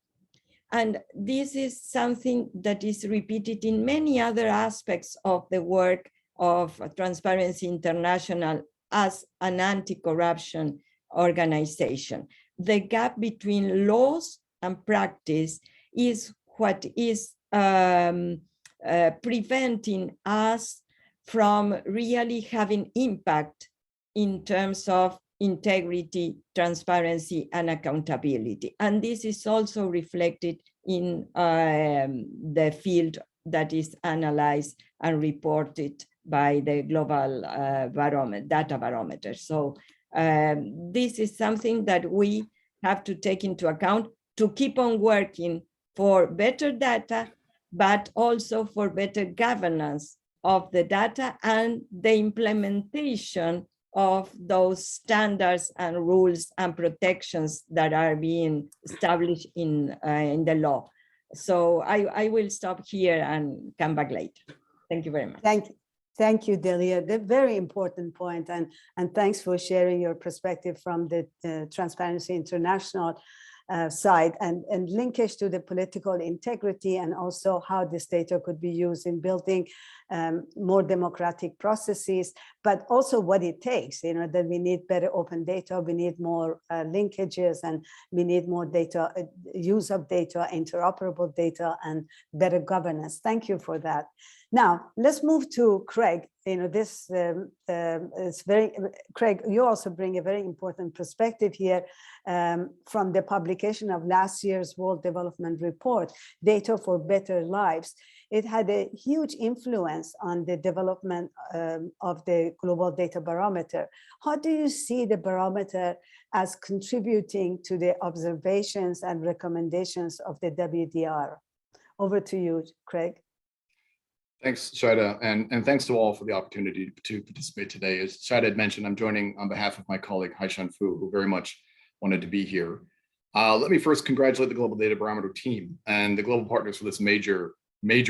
And this is something that is repeated in many other aspects of the work of Transparency International as an anti-corruption organization. The gap between laws and practice is what is preventing us from really having impact in terms of integrity, transparency, and accountability. And this is also reflected in the field that is analyzed and reported by the Global Data Barometer. So this is something that we have to take into account to keep on working for better data, but also for better governance of the data and the implementation of those standards and rules and protections that are being established in the law. So I will stop here and come back later. Thank you very much. Thank you, Delia. The very important point, and thanks for sharing your perspective from the Transparency International side and linkage to the political integrity, and also how this data could be used in building more democratic processes, but also what it takes, you know, that we need better open data, we need more linkages, and we need more data, use of data, interoperable data, and better governance. Thank you for that. Now, let's move to Craig. You know, this is very, Craig, you also bring a very important perspective here from the publication of last year's World Development Report, Data for Better Lives. It had a huge influence on the development of the Global Data Barometer. How do you see the barometer as contributing to the observations and recommendations of the WDR? Over to you, Craig. Thanks, Shaida, and thanks to all for the opportunity to participate today. As Shaida had mentioned, I'm joining on behalf of my colleague, Haishan Fu, who very much wanted to be here. Let me first congratulate the Global Data Barometer team and the global partners for this major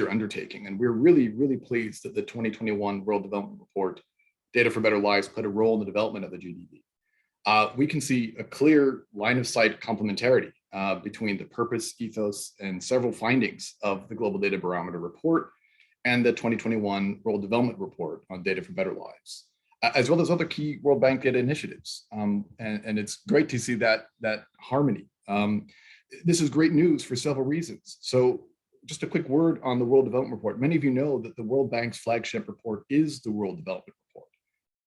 undertaking. And we're really, really pleased that the 2021 World Development Report, Data for Better Lives, played a role in the development of the GDB. We can see a clear line of sight complementarity between the purpose, ethos, and several findings of the Global Data Barometer report and the 2021 World Development Report on Data for Better Lives, as well as other key World Bank data initiatives. And it's great to see that harmony. This is great news for several reasons. So just a quick word on the World Development Report. Many of you know that the World Bank's flagship report is the World Development Report.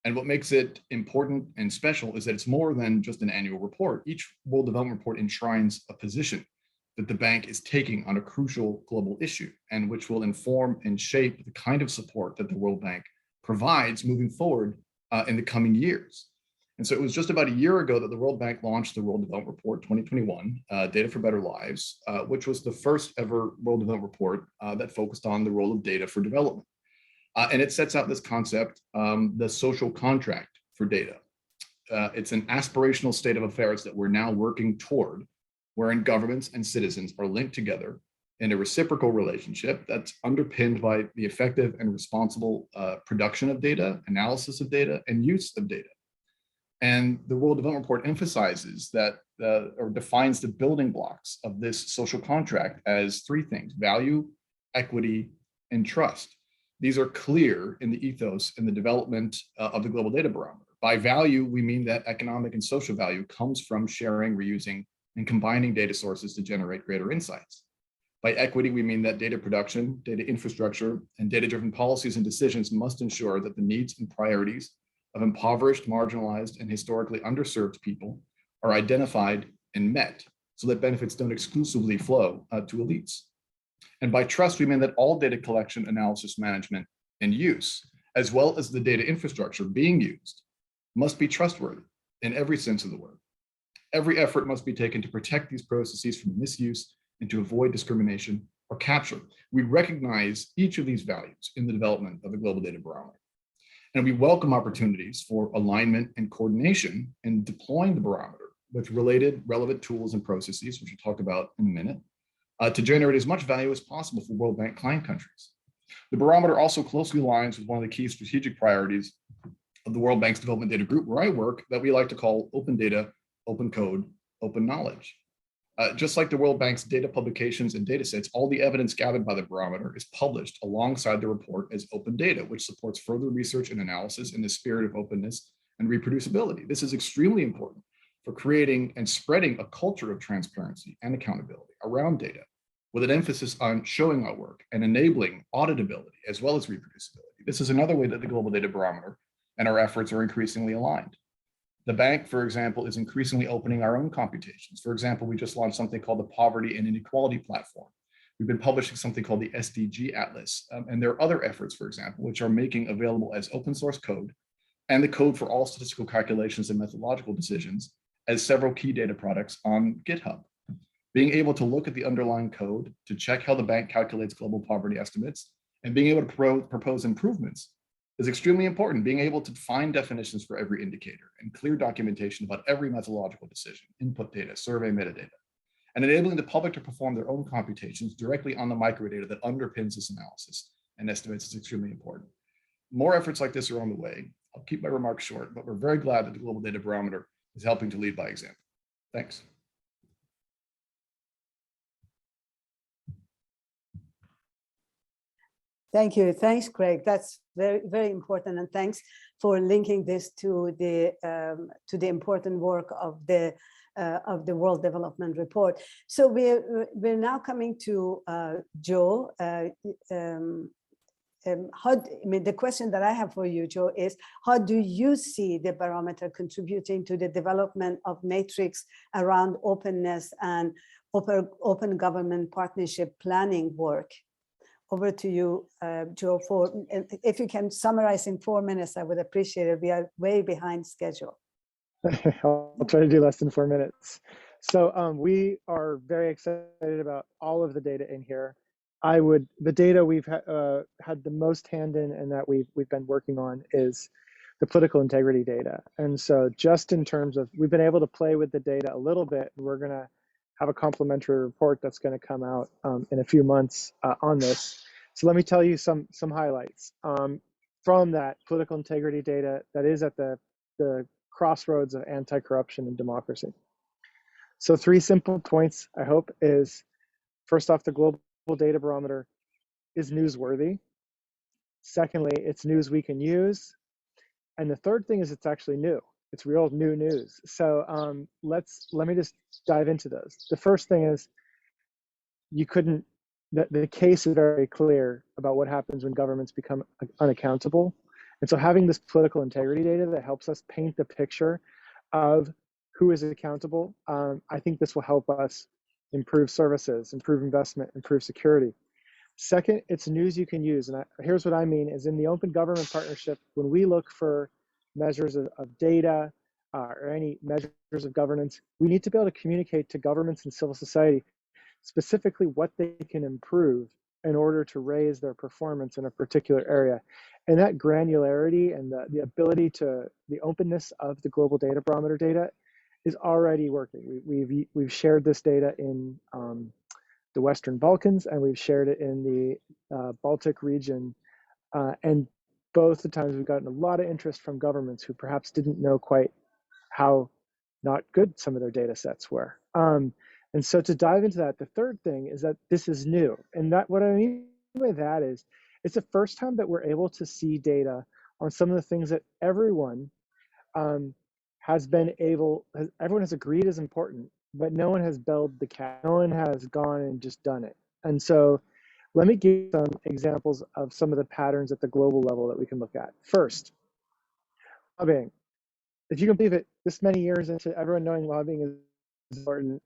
And what makes it important and special is that it's more than just an annual report. Each World Development Report enshrines a position that the bank is taking on a crucial global issue, and which will inform and shape the kind of support that the World Bank provides moving forward in the coming years. And so it was just about a year ago that the World Bank launched the World Development Report 2021, Data for Better Lives, which was the first ever World Development Report that focused on the role of data for development. And it sets out this concept, the social contract for data. It's an aspirational state of affairs that we're now working toward, wherein governments and citizens are linked together in a reciprocal relationship that's underpinned by the effective and responsible production of data, analysis of data, and use of data. And the World Development Report emphasizes that, or defines the building blocks of this social contract as three things: value, equity, and trust. These are clear in the ethos and the development of the Global Data Barometer. By value, we mean that economic and social value comes from sharing, reusing, and combining data sources to generate greater insights. By equity, we mean that data production, data infrastructure, and data-driven policies and decisions must ensure that the needs and priorities of impoverished, marginalized, and historically underserved people are identified and met, so that benefits don't exclusively flow to elites. And by trust, we mean that all data collection, analysis, management, and use, as well as the data infrastructure being used, must be trustworthy in every sense of the word. Every effort must be taken to protect these processes from misuse and to avoid discrimination or capture. We recognize each of these values in the development of the Global Data Barometer. And we welcome opportunities for alignment and coordination in deploying the barometer with related relevant tools and processes, which we'll talk about in a minute, to generate as much value as possible for World Bank client countries. The barometer also closely aligns with one of the key strategic priorities of the World Bank's Development Data Group, where I work, that we like to call open data, open code, open knowledge. Just like the World Bank's data publications and data sets, all the evidence gathered by the barometer is published alongside the report as open data, which supports further research and analysis in the spirit of openness and reproducibility. This is extremely important for creating and spreading a culture of transparency and accountability around data, with an emphasis on showing our work and enabling auditability as well as reproducibility. This is another way that the Global Data Barometer and our efforts are increasingly aligned. The bank, for example, is increasingly opening our own computations. For example, we just launched something called the Poverty and Inequality Platform. We've been publishing something called the SDG Atlas. And there are other efforts, for example, which are making available as open source code and the code for all statistical calculations and methodological decisions as several key data products on GitHub. Being able to look at the underlying code to check how the bank calculates global poverty estimates and being able to propose improvements is extremely important. Being able to find definitions for every indicator and clear documentation about every methodological decision, input data, survey metadata, and enabling the public to perform their own computations directly on the microdata that underpins this analysis and estimates is extremely important. More efforts like this are on the way. I'll keep my remarks short, but we're very glad that the Global Data Barometer is helping to lead by example. Thanks. Thank you. Thanks, Craig. That's very, very important. And thanks for linking this to the important work of the World Development Report. So we're now coming to Joe. The question that I have for you, Joe, is how do you see the barometer contributing to the development of matrix around openness and open government partnership planning work? Over to you, Joe, if you can summarize in 4 minutes, I would appreciate it. We are way behind schedule. I'll try to do less than 4 minutes. So we are very excited about all of the data in here. The data we've had the most hand in and that we've been working on is the political integrity data. And so just in terms of, we've been able to play with the data a little bit, and we're gonna have a complimentary report that's gonna come out in a few months on this. So let me tell you some highlights from that political integrity data that is at the crossroads of anti-corruption and democracy. So 3 simple points, I hope, is first off, the Global Data Barometer is newsworthy. Secondly, it's news we can use. And the third thing is it's actually new. It's real new news. So let me just dive into those. The first thing is the case is very clear about what happens when governments become unaccountable. And so having this political integrity data that helps us paint the picture of who is accountable, I think this will help us improve services, improve investment, improve security. Second, it's news you can use. And here's what I mean is in the open government partnership, when we look for measures of data or any measures of governance, we need to be able to communicate to governments and civil society specifically what they can improve in order to raise their performance in a particular area. And that granularity and the ability to, the openness of the Global Data Barometer data is already working. We've shared this data in the Western Balkans, and we've shared it in the Baltic region. And both the times we've gotten a lot of interest from governments who perhaps didn't know quite how not good some of their data sets were. And so to dive into that, the third thing is that this is new. And that what I mean by that is, it's the first time that we're able to see data on some of the things that everyone everyone has agreed is important, but no one has built the cat. No one has gone and just done it. And so let me give some examples of some of the patterns at the global level that we can look at. First, lobbying. If you can believe it, this many years into everyone knowing lobbying is important,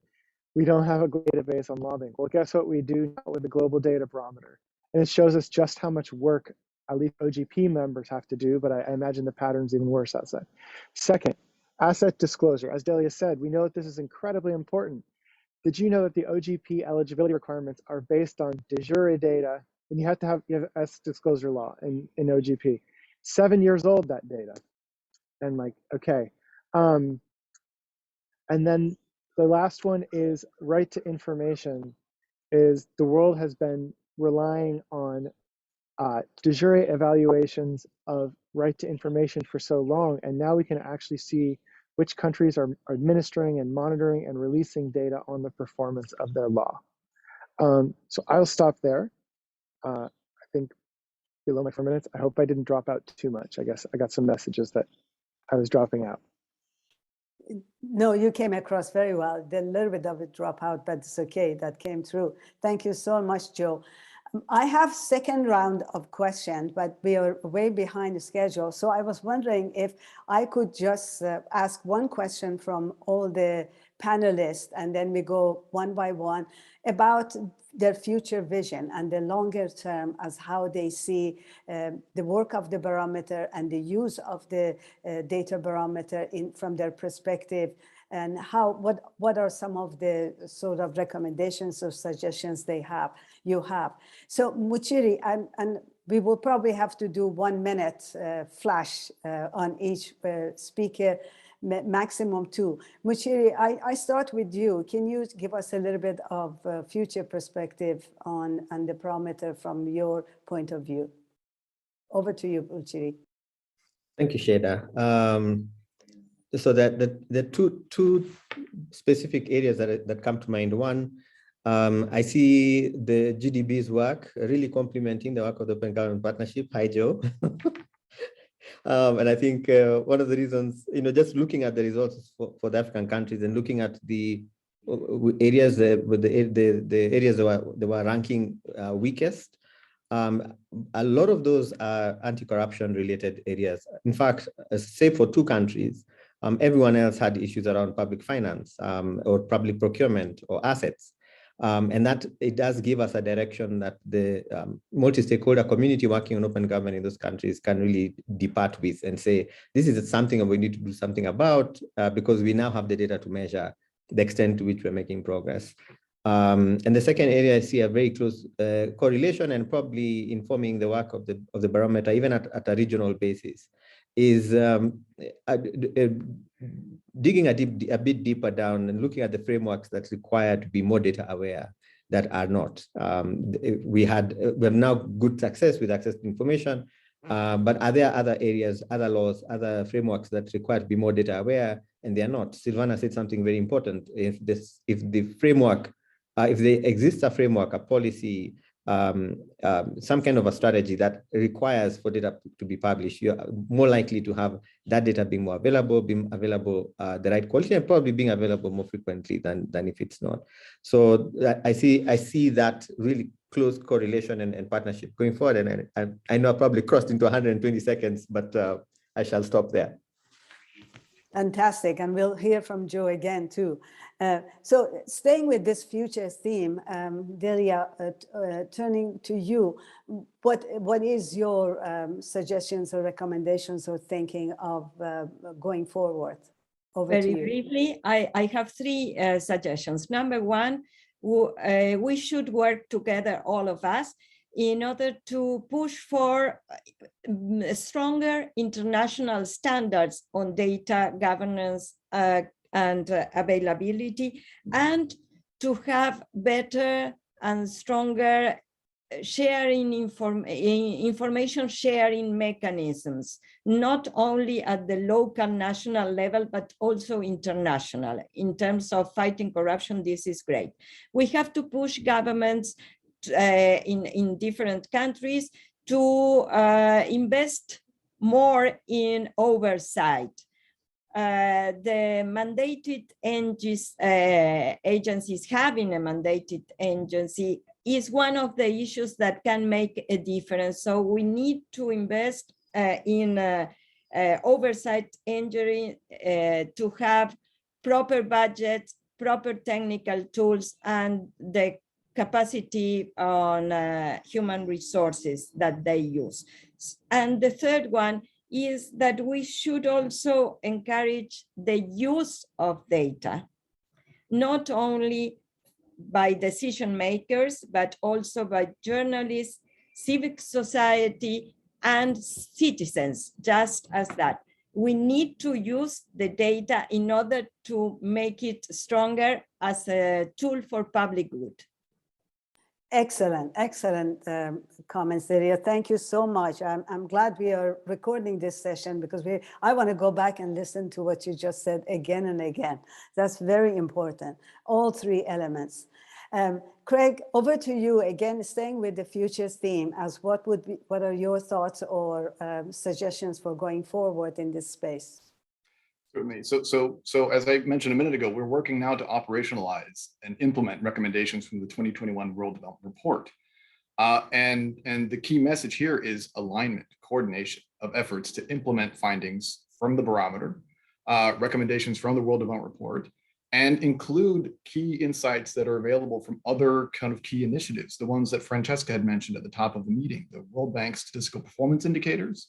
we don't have a database on lobbying. Well, guess what we do now with the Global Data Barometer? And it shows us just how much work at least OGP members have to do, but I imagine the pattern's even worse outside. Second, asset disclosure. As Delia said, we know that this is incredibly important. Did you know that the OGP eligibility requirements are based on de jure data, and you have asset disclosure law in OGP. 7 years old, that data. And like, okay. And then the last one is right to information. Is the world has been relying on de jure evaluations of right to information for so long, and now we can actually see which countries are administering and monitoring and releasing data on the performance of their law. So I'll stop there. I think below my 4 minutes. I hope I didn't drop out too much. I guess I got some messages that I was dropping out. No, you came across very well. There's a little bit of a dropout, but it's okay. That came through. Thank you so much, Joe. I have second round of questions, but we are way behind the schedule. So I was wondering if I could just ask one question from all the panelists, and then we go one by one about their future vision and the longer term as how they see the work of the barometer and the use of the data barometer from their perspective, and what are some of the sort of recommendations or suggestions you have. So Muchiri, and We will probably have to do 1 minute flash on each speaker, maximum 2. Muchiri, I start with you. Can you give us a little bit of future perspective on the barometer from your point of view? Over to you, Muchiri. Thank you, Sheda. So the two specific areas that come to mind. One, I see the GDB's work really complementing the work of the Open Government Partnership. Hi, Joe. And I think one of the reasons, just looking at the results for the African countries and looking at the areas with the areas that were ranking weakest, a lot of those are anti-corruption related areas. In fact, save for 2 countries, everyone else had issues around public finance or public procurement or assets. And that it does give us a direction that the multi-stakeholder community working on open government in those countries can really depart with and say, this is something we need to do something about because we now have the data to measure the extent to which we're making progress. And the second area, I see a very close correlation and probably informing the work of the barometer, even at a regional basis, is digging a bit deeper down and looking at the frameworks that's required to be more data aware that are not. We have now good success with access to information, but are there other areas, other laws, other frameworks that require to be more data aware, and they are not? Silvana said something very important. If the framework, if there exists a framework, a policy, some kind of a strategy that requires for data to be published, you're more likely to have that data being more available, the right quality, and probably being available more frequently than if it's not. So I see that really close correlation and partnership going forward. And I know I probably crossed into 120 seconds, but I shall stop there. Fantastic, and we'll hear from Joe again too. So staying with this futures theme, Delia, turning to you, what is your suggestions or recommendations or thinking of going forward? Over Very to you. briefly, I have 3 suggestions. Number 1, we should work together, all of us, in order to push for stronger international standards on data governance and availability, and to have better and stronger sharing information sharing mechanisms, not only at the local national level, but also international. In terms of fighting corruption, this is great. We have to push governments in different countries to invest more in oversight. The mandated agencies having a mandated agency is one of the issues that can make a difference. So we need to invest in oversight engineering to have proper budgets, proper technical tools, and the capacity on human resources that they use. And the third one is that we should also encourage the use of data, not only by decision makers, but also by journalists, civic society, and citizens, just as that. We need to use the data in order to make it stronger as a tool for public good. Excellent comments, Delia. Thank you so much. I'm glad we are recording this session because I want to go back and listen to what you just said again and again. That's very important. All 3 elements. Craig, over to you again, staying with the futures theme. As what are your thoughts or suggestions for going forward in this space? Certainly. So as I mentioned a minute ago, we're working now to operationalize and implement recommendations from the 2021 World Development Report. And the key message here is alignment, coordination of efforts to implement findings from the barometer, recommendations from the World Development Report, and include key insights that are available from other kind of key initiatives, the ones that Francesca had mentioned at the top of the meeting, the World Bank Statistical Performance Indicators,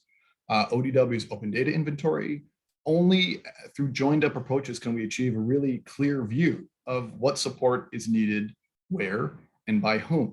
ODW's Open Data Inventory. Only through joined up approaches can we achieve a really clear view of what support is needed, where, and by whom.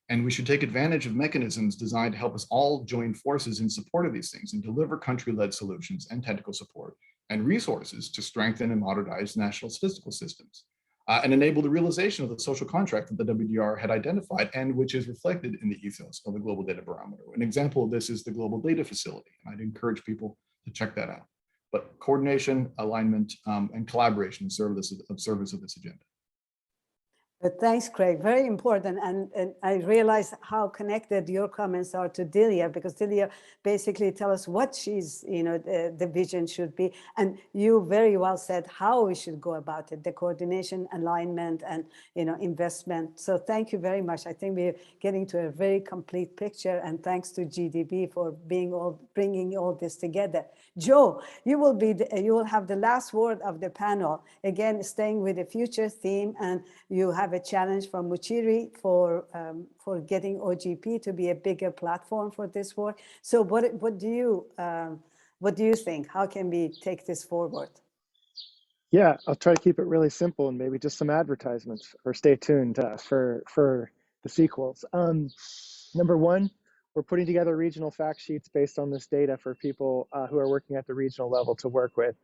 And we should take advantage of mechanisms designed to help us all join forces in support of these things and deliver country-led solutions and technical support and resources to strengthen and modernize national statistical systems and enable the realization of the social contract that the WDR had identified and which is reflected in the ethos of the Global Data Barometer. An example of this is the Global Data Facility, and I'd encourage people to check that out. But coordination, alignment, and collaboration in service of this agenda. But thanks, Craig. Very important. And I realize how connected your comments are to Delia, because Delia basically tell us what she's, the vision should be. And you very well said how we should go about it, the coordination, alignment, and, investment. So thank you very much. I think we're getting to a very complete picture. And thanks to GDB for bringing all this together. Joe, you will have the last word of the panel. Again, staying with the future theme, and you have a challenge from Muchiri for getting OGP to be a bigger platform for this work. So what do you think? How can we take this forward? Yeah, I'll try to keep it really simple and maybe just some advertisements, or stay tuned for the sequels. Number one, we're putting together regional fact sheets based on this data for people who are working at the regional level to work with,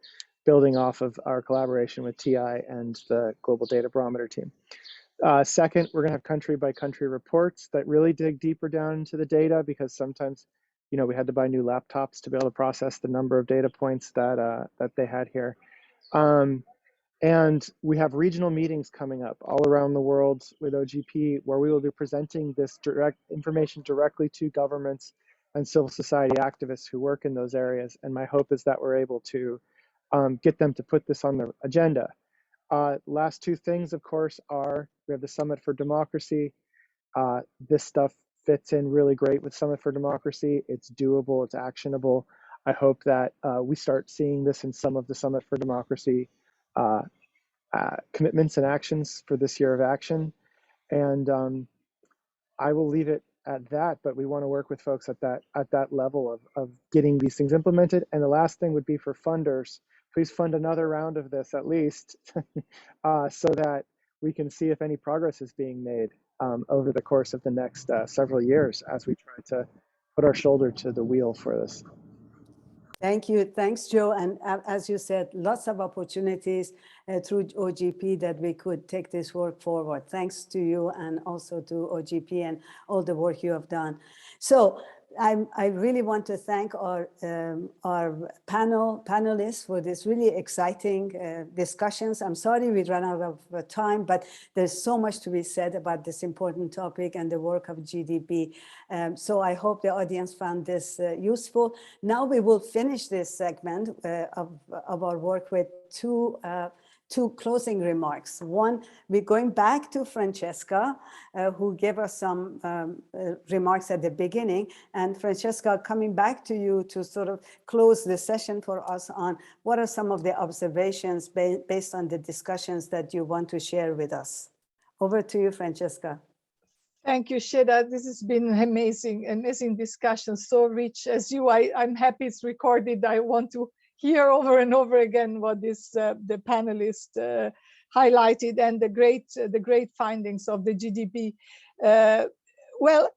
building off of our collaboration with TI and the Global Data Barometer team. Second, we're going to have country by country reports that really dig deeper down into the data, because sometimes, we had to buy new laptops to be able to process the number of data points that they had here. And we have regional meetings coming up all around the world with OGP, where we will be presenting this direct information directly to governments and civil society activists who work in those areas. And my hope is that we're able to get them to put this on the agenda. Last two things, of course, are we have the Summit for Democracy. This stuff fits in really great with Summit for Democracy. It's doable, it's actionable. I hope that we start seeing this in some of the Summit for Democracy commitments and actions for this year of action. And I will leave it at that, but we want to work with folks at that level of getting these things implemented. And the last thing would be for funders, please fund another round of this at least, so that we can see if any progress is being made over the course of the next several years as we try to put our shoulder to the wheel for this. Thank you. Thanks, Joe. And as you said, lots of opportunities through OGP that we could take this work forward. Thanks to you and also to OGP and all the work you have done. So I really want to thank our panelists for this really exciting discussions. I'm sorry we ran out of time, but there's so much to be said about this important topic and the work of GDB. So I hope the audience found this useful. Now we will finish this segment of our work with two closing remarks. One, we're going back to Francesca, who gave us some remarks at the beginning. And Francesca, coming back to you to sort of close the session for us on what are some of the observations based on the discussions that you want to share with us. Over to you, Francesca. Thank you, Sheda. This has been an amazing discussion, so rich. As you, I'm happy it's recorded. I want to hear over and over again what the panelists highlighted and the great findings of the GDP. Well,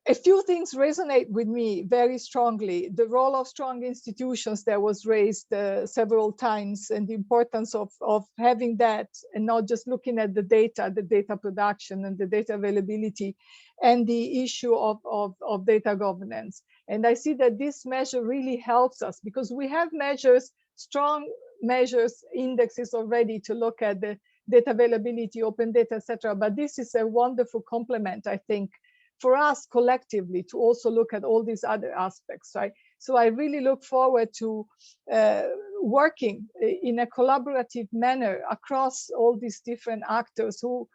a few things resonate with me very strongly. The role of strong institutions that was raised several times, and the importance of having that and not just looking at the data production and the data availability, and the issue of data governance. And I see that this measure really helps us because we have measures, strong measures, indexes already to look at the data availability, open data, etc. But this is a wonderful complement, I think, for us collectively to also look at all these other aspects, right? So I really look forward to working in a collaborative manner across all these different actors who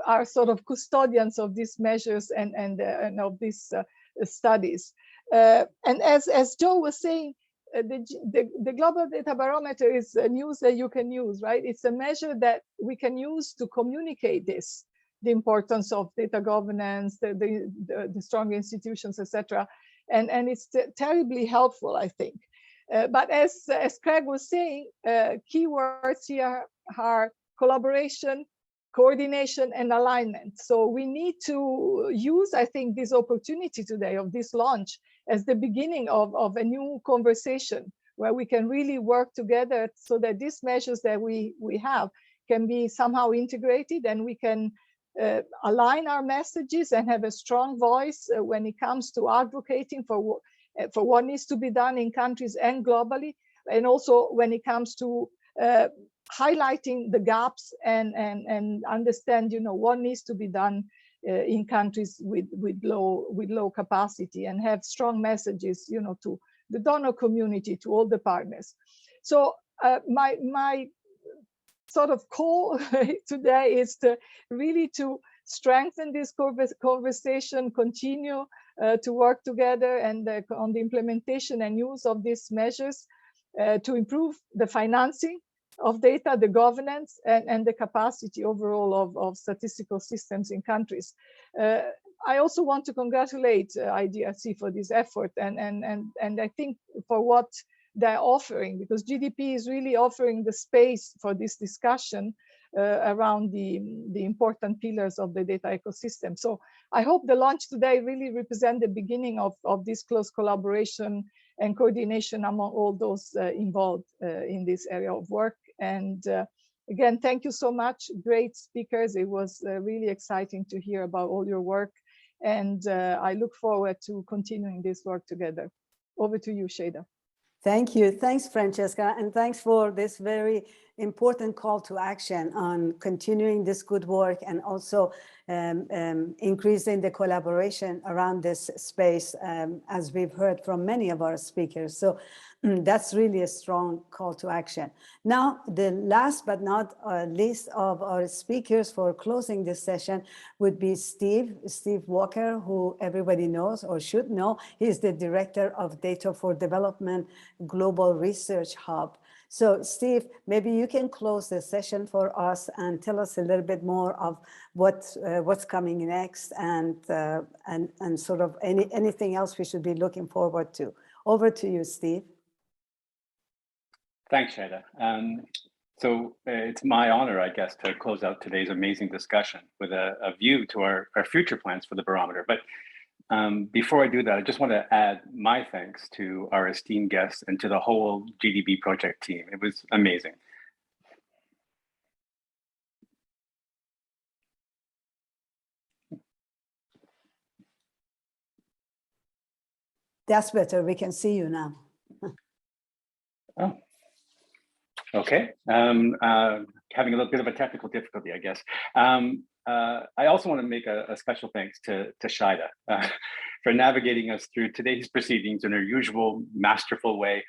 are sort of custodians of these measures and of these studies. And as Joe was saying, the Global Data Barometer is a news that you can use, right? It's a measure that we can use to communicate this, the importance of data governance, the strong institutions, etc. And it's terribly helpful, I think. But as Craig was saying, keywords here are collaboration, coordination and alignment. So we need to use, I think, this opportunity today of this launch as the beginning of a new conversation where we can really work together so that these measures that we have can be somehow integrated, and we can align our messages and have a strong voice when it comes to advocating for what needs to be done in countries and globally, and also when it comes to highlighting the gaps and understand, what needs to be done in countries with low capacity, and have strong messages, to the donor community, to all the partners. So my sort of call today is to really to strengthen this conversation, continue to work together and on the implementation and use of these measures to improve the financing of data, the governance, and the capacity overall of statistical systems in countries. I also want to congratulate IDRC for this effort, and I think for what they're offering, because GDP is really offering the space for this discussion around the important pillars of the data ecosystem. So I hope the launch today really represents the beginning of this close collaboration and coordination among all those involved in this area of work. And again, thank you so much. Great speakers. It was really exciting to hear about all your work. And I look forward to continuing this work together. Over to you, Shada. Thank you. Thanks, Francesca. And thanks for this very important call to action on continuing this good work and also increasing the collaboration around this space, as we've heard from many of our speakers. So that's really a strong call to action. Now, the last but not least of our speakers for closing this session would be Steve Walker, who everybody knows or should know. He's the Director of Data for Development Global Research Hub. So Steve, maybe you can close the session for us and tell us a little bit more of what's coming next and sort of anything else we should be looking forward to. Over to you, Steve. Thanks, Shada. So it's my honor, I guess, to close out today's amazing discussion with a view to our future plans for the barometer. But before I do that, I just want to add my thanks to our esteemed guests and to the whole GDB project team. It was amazing. That's better. We can see you now. Oh. Okay, having a little bit of a technical difficulty, I guess. I also want to make a special thanks to Shada for navigating us through today's proceedings in her usual masterful way.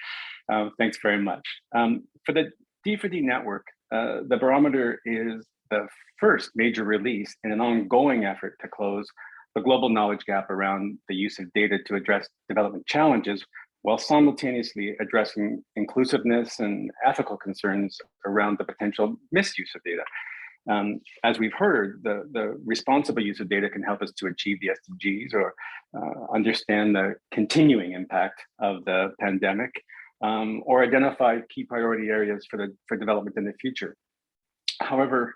Thanks very much. For the D4D network, the barometer is the first major release in an ongoing effort to close the global knowledge gap around the use of data to address development challenges, while simultaneously addressing inclusiveness and ethical concerns around the potential misuse of data. As we've heard, the responsible use of data can help us to achieve the SDGs or understand the continuing impact of the pandemic, or identify key priority areas for development in the future. However,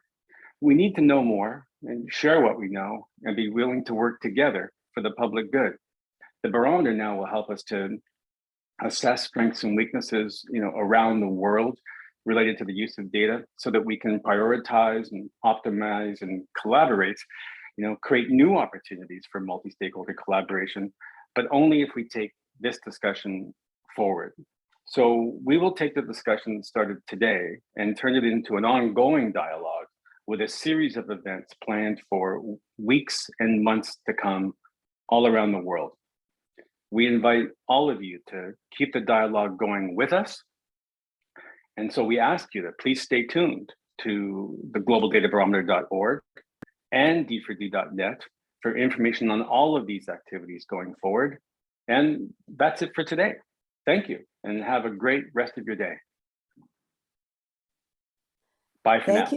we need to know more and share what we know and be willing to work together for the public good. The barometer now will help us to assess strengths and weaknesses, around the world related to the use of data, so that we can prioritize and optimize and collaborate, create new opportunities for multi-stakeholder collaboration, but only if we take this discussion forward. So we will take the discussion that started today and turn it into an ongoing dialogue with a series of events planned for weeks and months to come all around the world. We invite all of you to keep the dialogue going with us. And so we ask you to please stay tuned to the globaldatabarometer.org and d4d.net for information on all of these activities going forward. And that's it for today. Thank you, and have a great rest of your day. Bye for now.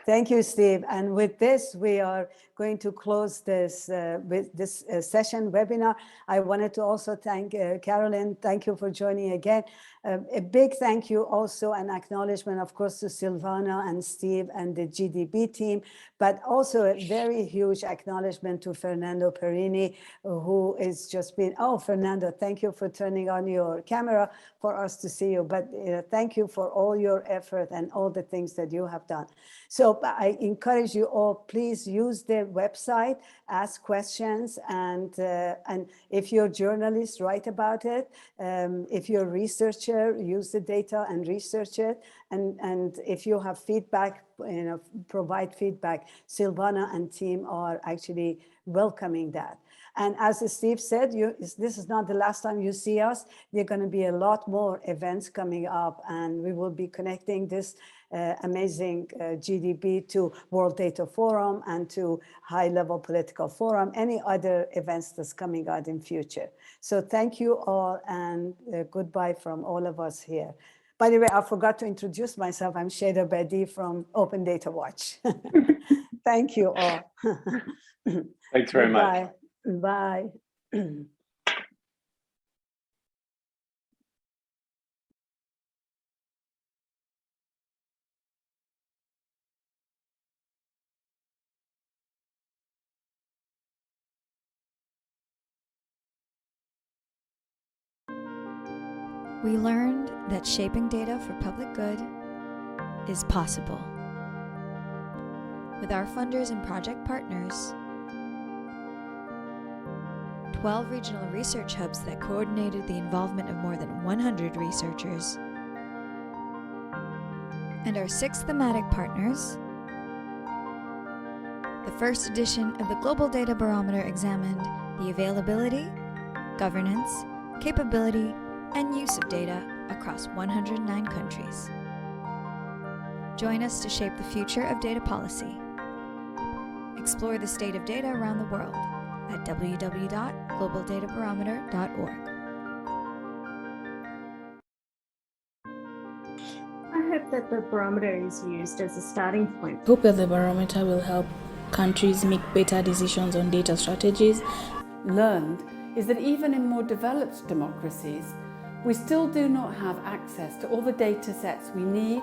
Thank you, Steve. And with this, we are going to close this session webinar. I wanted to also thank Carolyn. Thank you for joining again. A big thank you also and acknowledgement, of course, to Silvana and Steve and the GDB team, but also a very huge acknowledgement to Fernando Perini, who is just been, oh, Fernando, thank you for turning on your camera for us to see you. But thank you for all your effort and all the things that you have done. So I encourage you all, please use the website, ask questions, and if you're journalists, write about it. If you're a researcher, use the data and research it. And if you have feedback, provide feedback. Silvana and team are actually welcoming that. And as Steve said, this is not the last time you see us. There are going to be a lot more events coming up, and we will be connecting this amazing GDB to World Data Forum and to high-level political forum, any other events that's coming out in future. So thank you all, and goodbye from all of us here. By the way, I forgot to introduce myself. I'm Shada Bedi from Open Data Watch. Thank you all. Thanks very much. Bye. We learned that shaping data for public good is possible. With our funders and project partners, 12 regional research hubs that coordinated the involvement of more than 100 researchers, and our 6 thematic partners, the first edition of the Global Data Barometer examined the availability, governance, capability, and use of data across 109 countries. Join us to shape the future of data policy. Explore the state of data around the world at www.globaldatabarometer.org. I hope that the barometer is used as a starting point. Hope that the barometer will help countries make better decisions on data strategies. Learned is that even in more developed democracies, we still do not have access to all the data sets we need